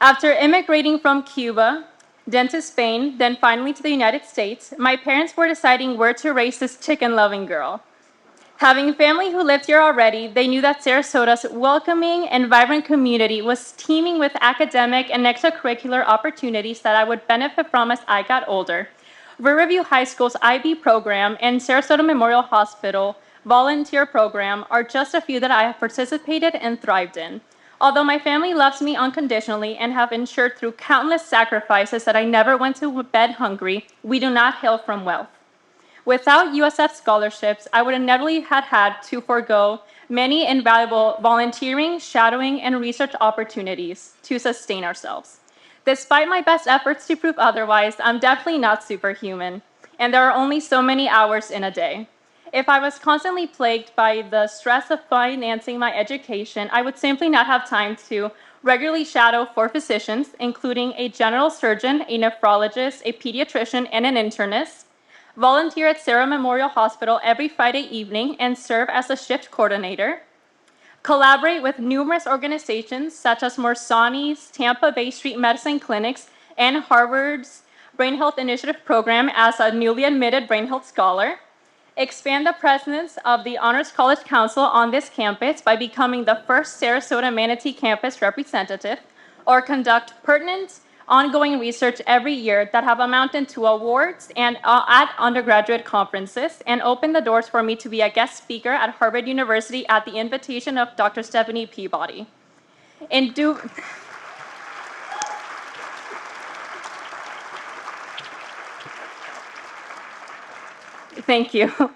After immigrating from Cuba, then to Spain, then finally to the United States, my parents were deciding where to raise this chicken-loving girl. Having family who lived here already, they knew that Sarasota's welcoming and vibrant community was teeming with academic and extracurricular opportunities that I would benefit from as I got older. Riverview High School's IB program and Sarasota Memorial Hospital volunteer program are just a few that I have participated and thrived in. Although my family loves me unconditionally and have ensured through countless sacrifices that I never went to bed hungry, we do not hail from wealth. Without USF scholarships, I would have inevitably had to forego many invaluable volunteering, shadowing, and research opportunities to sustain ourselves. Despite my best efforts to prove otherwise, I'm definitely not superhuman, and there are only so many hours in a day. If I was constantly plagued by the stress of financing my education, I would simply not have time to regularly shadow 4 physicians, including a general surgeon, a nephrologist, a pediatrician, and an internist, volunteer at Sarah Memorial Hospital every Friday evening and serve as a shift coordinator, collaborate with numerous organizations such as Morsani's Tampa Bay Street Medicine Clinics and Harvard's Brain Health Initiative program as a newly admitted brain health scholar, expand the presence of the Honors College Council on this campus by becoming the first Sarasota-Manatee campus representative, or conduct pertinent ongoing research every year that have amounted to awards and at undergraduate conferences, and open the doors for me to be a guest speaker at Harvard University at the invitation of Dr. Stephanie Peabody. Thank you.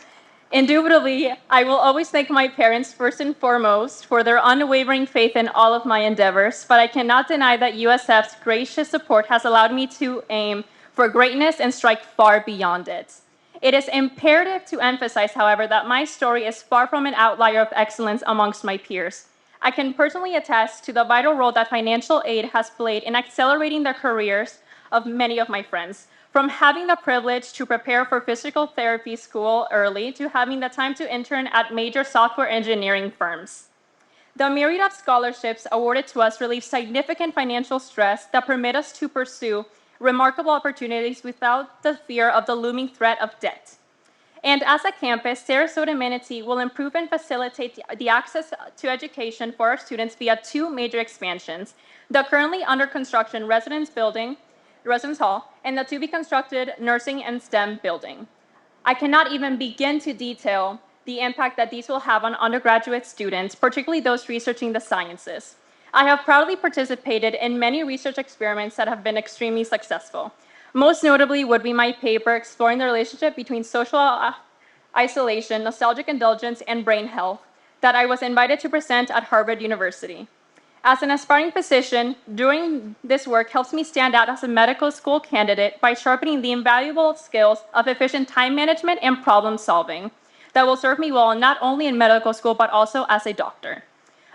Indubitably, I will always thank my parents first and foremost for their unwavering faith in all of my endeavors, but I cannot deny that USF's gracious support has allowed me to aim for greatness and strike far beyond it. It is imperative to emphasize, however, that my story is far from an outlier of excellence amongst my peers. I can personally attest to the vital role that financial aid has played in accelerating the careers of many of my friends. From having the privilege to prepare for physical therapy school early to having the time to intern at major software engineering firms. The myriad of scholarships awarded to us relieve significant financial stress that permit us to pursue remarkable opportunities without the fear of the looming threat of debt. And as a campus, Sarasota-Manatee will improve and facilitate the access to education for our students via 2 major expansions: the currently under construction residence hall, and the to-be constructed nursing and STEM building. I cannot even begin to detail the impact that these will have on undergraduate students, particularly those researching the sciences. I have proudly participated in many research experiments that have been extremely successful. Most notably would be my paper exploring the relationship between social isolation, nostalgic indulgence, and brain health that I was invited to present at Harvard University. As an aspiring physician, doing this work helps me stand out as a medical school candidate by sharpening the invaluable skills of efficient time management and problem solving that will serve me well not only in medical school but also as a doctor.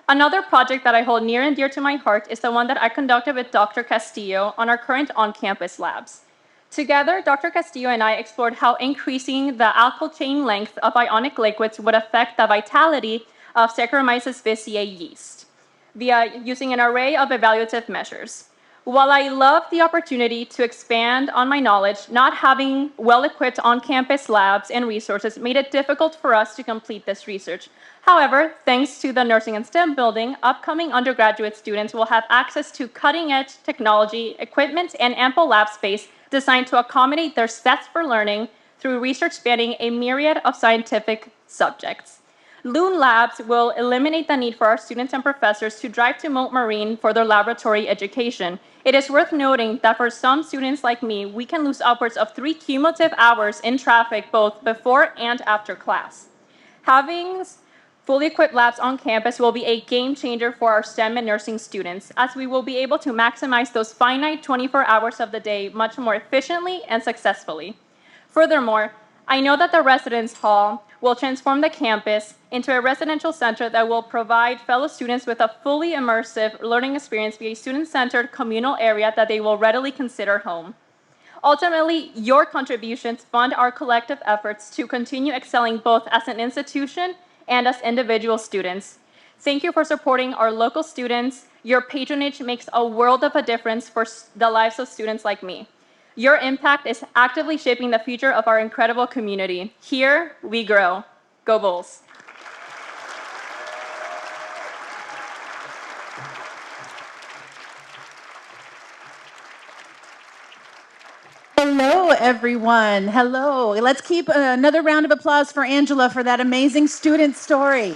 Another project that I hold near and dear to my heart is the one that I conducted with Dr. Castillo on our current on-campus labs. Together, Dr. Castillo and I explored how increasing the alkyl chain length of ionic liquids would affect the vitality of Saccharomyces vitae yeast via using an array of evaluative measures. While I love the opportunity to expand on my knowledge, not having well-equipped on-campus labs and resources made it difficult for us to complete this research. However, thanks to the Nursing and STEM building, upcoming undergraduate students will have access to cutting-edge technology, equipment, and ample lab space designed to accommodate their zest for learning through research spanning a myriad of scientific subjects. Loon Labs will eliminate the need for our students and professors to drive to Mount Marine for their laboratory education. It is worth noting that for some students like me, we can lose upwards of 3 cumulative hours in traffic both before and after class. Having fully equipped labs on campus will be a game changer for our STEM and nursing students, as we will be able to maximize those finite 24 hours of the day much more efficiently and successfully. Furthermore, I know that the residence hall will transform the campus into a residential center that will provide fellow students with a fully immersive learning experience via a student-centered communal area that they will readily consider home. Ultimately, your contributions fund our collective efforts to continue excelling both as an institution and as individual students. Thank you for supporting our local students. Your patronage makes a world of a difference for the lives of students like me. Your impact is actively shaping the future of our incredible community. Here we grow. Go Bulls. Hello, everyone. Hello. Let's keep another round of applause for Angela for that amazing student story.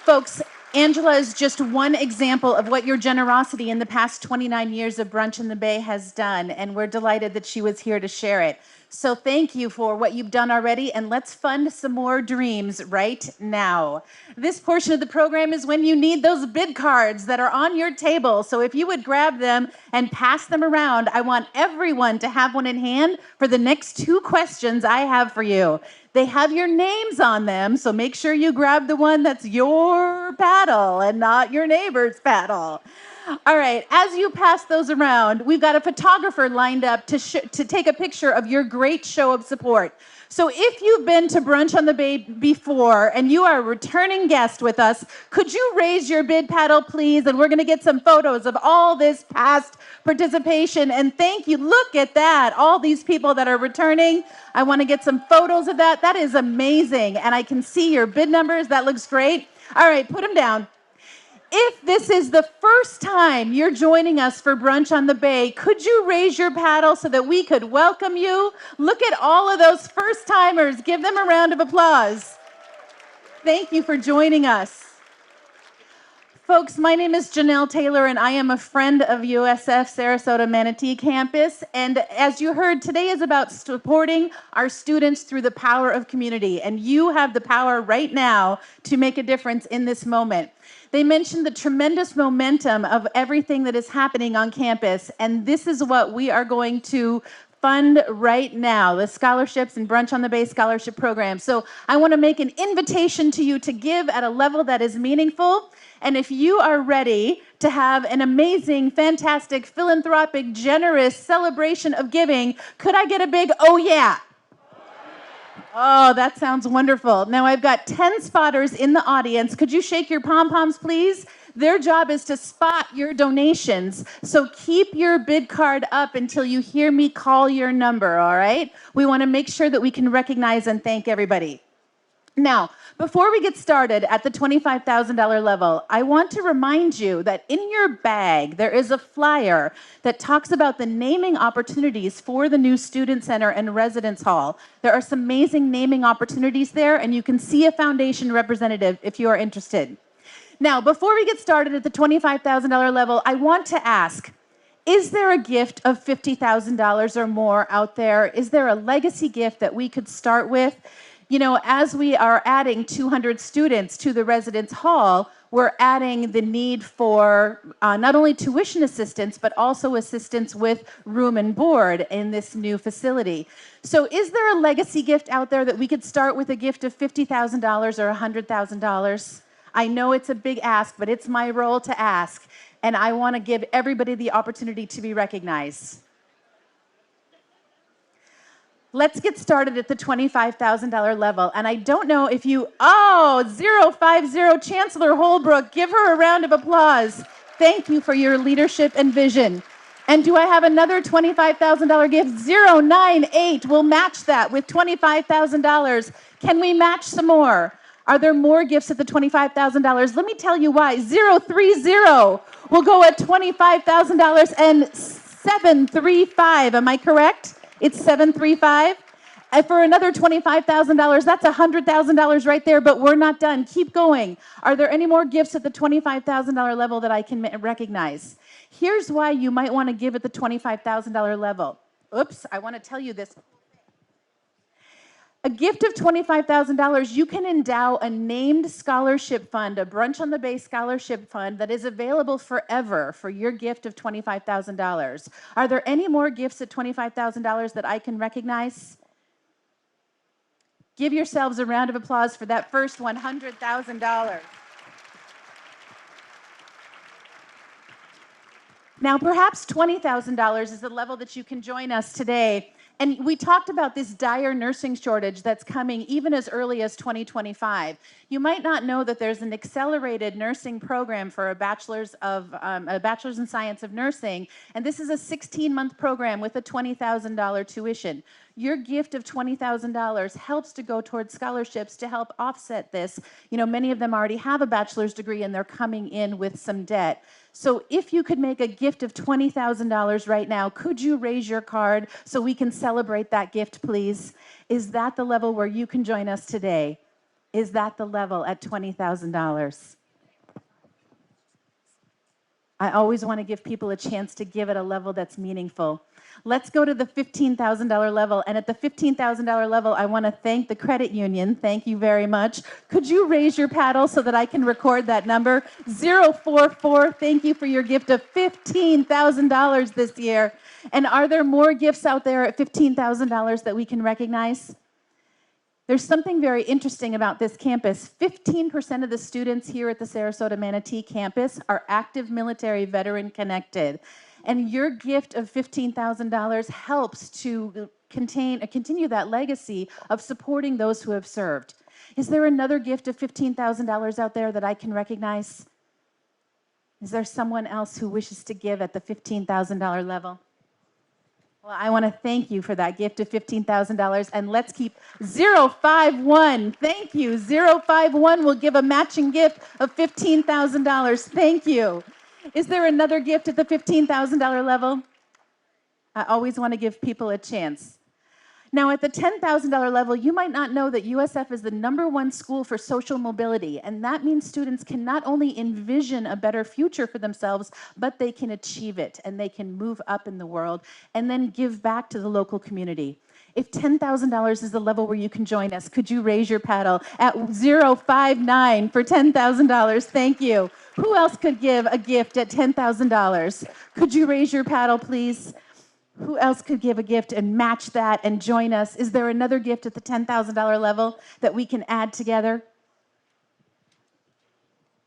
Folks, Angela is just one example of what your generosity in the past 29 years of Brunch in the Bay has done, and we're delighted that she was here to share it. So thank you for what you've done already, and let's fund some more dreams right now. This portion of the program is when you need those bid cards that are on your table. So if you would grab them and pass them around, I want everyone to have one in hand for the next 2 questions I have for you. They have your names on them, so make sure you grab the one that's your paddle and not your neighbor's paddle. All right, as you pass those around, we've got a photographer lined up to take a picture of your great show of support. So if you've been to Brunch on the Bay before and you are a returning guest with us, could you raise your bid paddle, please? And we're going to get some photos of all this past participation. And thank you. Look at that. All these people that are returning. I want to get some photos of that. That is amazing. And I can see your bid numbers. That looks great. All right, put them down. If this is the first time you're joining us for Brunch on the Bay, could you raise your paddle so that we could welcome you? Look at all of those first timers. Give them a round of applause. Thank you for joining us. Folks, my name is Janelle Taylor, and I am a friend of USF Sarasota-Manatee campus. And as you heard, today is about supporting our students through the power of community. And you have the power right now to make a difference in this moment. They mentioned the tremendous momentum of everything that is happening on campus, and this is what we are going to fund right now, the scholarships and Brunch on the Bay scholarship program. So I want to make an invitation to you to give at a level that is meaningful. And if you are ready to have an amazing, fantastic, philanthropic, generous celebration of giving, could I get a big oh yeah? Oh, that sounds wonderful. Now I've got 10 spotters in the audience. Could you shake your pom-poms, please? Their job is to spot your donations. So keep your bid card up until you hear me call your number, all right? We want to make sure that we can recognize and thank everybody. Now, before we get started at the $25,000 level, I want to remind you that in your bag, there is a flyer that talks about the naming opportunities for the new Student Center and Residence Hall. There are some amazing naming opportunities there, and you can see a foundation representative if you are interested. Now, before we get started at the $25,000 level, I want to ask, is there a gift of $50,000 or more out there? Is there a legacy gift that we could start with? You know, as we are adding 200 students to the residence hall, we're adding the need for not only tuition assistance, but also assistance with room and board in this new facility. So is there a legacy gift out there that we could start with a gift of $50,000 or $100,000? I know it's a big ask, but it's my role to ask. And I want to give everybody the opportunity to be recognized. Let's get started at the $25,000 level. And I don't know if you, 050 Chancellor Holbrook, give her a round of applause. Thank you for your leadership and vision. And do I have another $25,000 gift? 098, we'll match that with $25,000. Can we match some more? Are there more gifts at the $25,000? Let me tell you why. 030 will go at $25,000 and 735, am I correct? It's 735. And for another $25,000, that's $100,000 right there, but we're not done. Keep going. Are there any more gifts at the $25,000 level that I can recognize? Here's why you might want to give at the $25,000 level. Oops, I want to tell you this. A gift of $25,000, you can endow a named scholarship fund, a Brunch on the Bay scholarship fund that is available forever for your gift of $25,000. Are there any more gifts at $25,000 that I can recognize? Give yourselves a round of applause for that first $100,000. Now, perhaps $20,000 is the level that you can join us today. And we talked about this dire nursing shortage that's coming even as early as 2025. You might not know that there's an accelerated nursing program for a bachelor's in science of nursing, and this is a 16-month program with a $20,000 tuition. Your gift of $20,000 helps to go towards scholarships to help offset this. You know, many of them already have a bachelor's degree and they're coming in with some debt. So if you could make a gift of $20,000 right now, could you raise your card so we can celebrate that gift, please? Is that the level where you can join us today? Is that the level at $20,000? I always want to give people a chance to give at a level that's meaningful. Let's go to the $15,000 level. And at the $15,000 level, I want to thank the credit union. Thank you very much. Could you raise your paddle so that I can record that number? 044, thank you for your gift of $15,000 this year. And are there more gifts out there at $15,000 that we can recognize? There's something very interesting about this campus. 15% of the students here at the Sarasota-Manatee campus are active military veteran connected. And your gift of $15,000 helps to continue that legacy of supporting those who have served. Is there another gift of $15,000 out there that I can recognize? Is there someone else who wishes to give at the $15,000 level? Well, I want to thank you for that gift of $15,000, and let's keep 051. Thank you. 051 will give a matching gift of $15,000. Thank you. Is there another gift at the $15,000 level? I always want to give people a chance. Now, at the $10,000 level, you might not know that USF is the #1 school for social mobility, and that means students can not only envision a better future for themselves, but they can achieve it, and they can move up in the world, and then give back to the local community. If $10,000 is the level where you can join us, could you raise your paddle at 059 for $10,000? Thank you. Who else could give a gift at $10,000? Could you raise your paddle, please? Who else could give a gift and match that and join us? Is there another gift at the $10,000 level that we can add together?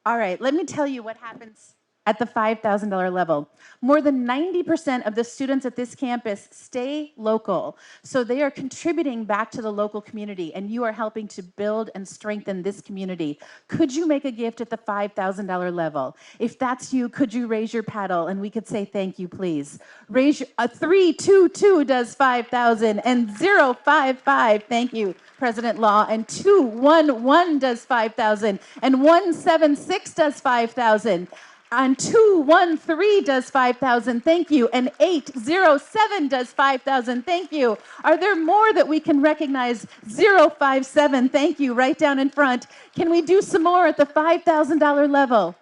All right, let me tell you what happens at the $5,000 level. More than 90% of the students at this campus stay local. So they are contributing back to the local community, and you are helping to build and strengthen this community. Could you make a gift at the $5,000 level? If that's you, could you raise your paddle and we could say thank you, please? Raise your, 322 does 5,000 and 055, thank you, President Law, and 211 does 5,000 and 176 does 5,000. And 213 does 5,000, thank you. And 807 does 5,000, thank you. Are there more that we can recognize? 057, thank you, right down in front. Can we do some more at the $5,000 level?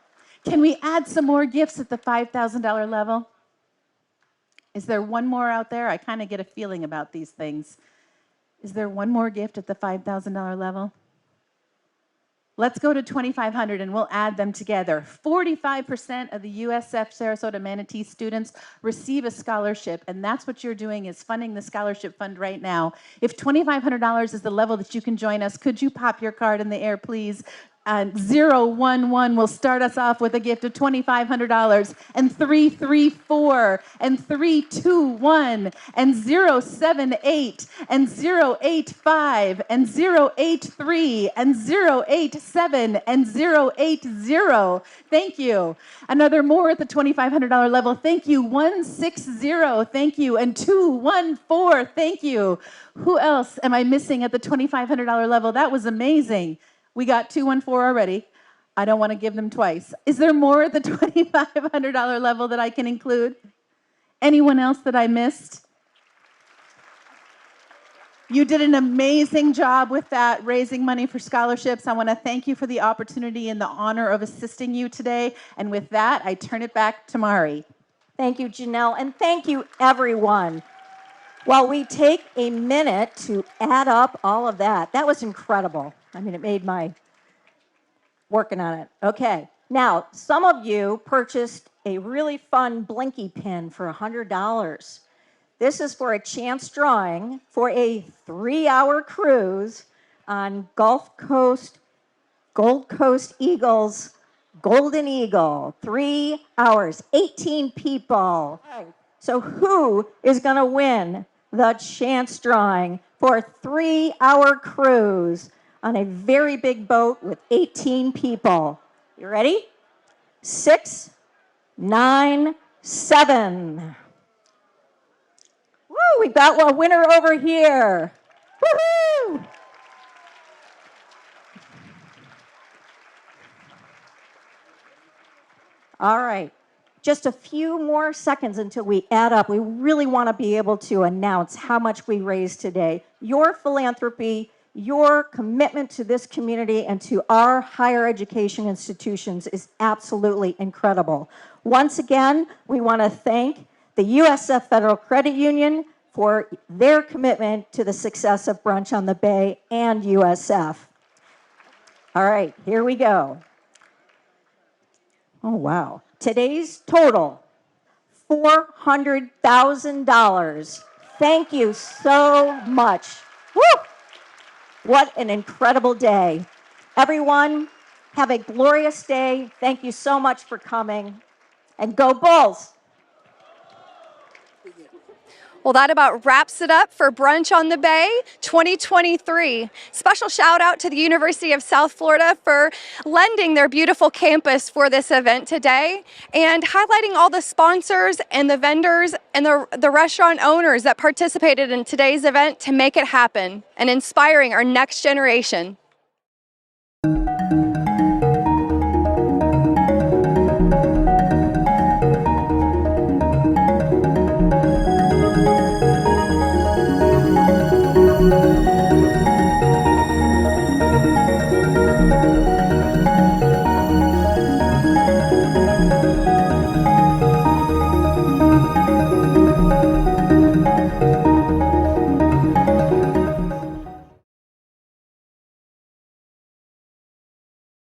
Can we add some more gifts at the $5,000 level? Is there one more out there? I kind of get a feeling about these things. Is there one more gift at the $5,000 level? Let's go to 2,500 and we'll add them together. 45% of the USF Sarasota-Manatee students receive a scholarship, and that's what you're doing is funding the scholarship fund right now. If $2,500 is the level that you can join us, could you pop your card in the air, please? 011 will start us off with a gift of $2,500, and 334, and 321, and 078, and 085, and 083, and 087, and 080. Thank you. Another more at the $2,500 level. Thank you. 160. Thank you. And 214. Thank you. Who else am I missing at the $2,500 level? That was amazing. We got 214 already. I don't want to give them twice. Is there more at the $2,500 level that I can include? Anyone else that I missed? You did an amazing job with that, raising money for scholarships. I want to thank you for the opportunity and the honor of assisting you today. And with that, I turn it back to Mari. Thank you, Janelle, and thank you, everyone. While we take a minute to add up all of that, that was incredible. I mean, it made my working on it. Okay, now, some of you purchased a really fun Blinky pin for $100. This is for a chance drawing for a 3-hour cruise on Gulf Coast, Gold Coast Eagles, Golden Eagle. 3 hours, 18 people. So who is going to win the chance drawing for a 3-hour cruise on a very big boat with 18 people? You ready? 6, 9, 7. Woo, we've got a winner over here. Woohoo! All right. Just a few more seconds until we add up. We really want to be able to announce how much we raised today. Your philanthropy, your commitment to this community and to our higher education institutions is absolutely incredible. Once again, we want to thank the USF Federal Credit Union for their commitment to the success of Brunch on the Bay and USF. All right, here we go. Oh, wow. Today's total, $400,000. Thank you so much. Woo! What an incredible day. Everyone, have a glorious day. Thank you so much for coming. And go Bulls! Well, that about wraps it up for Brunch on the Bay 2023. Special shout out to the University of South Florida for lending their beautiful campus for this event today and highlighting all the sponsors and the vendors and the restaurant owners that participated in today's event to make it happen and inspiring our next generation.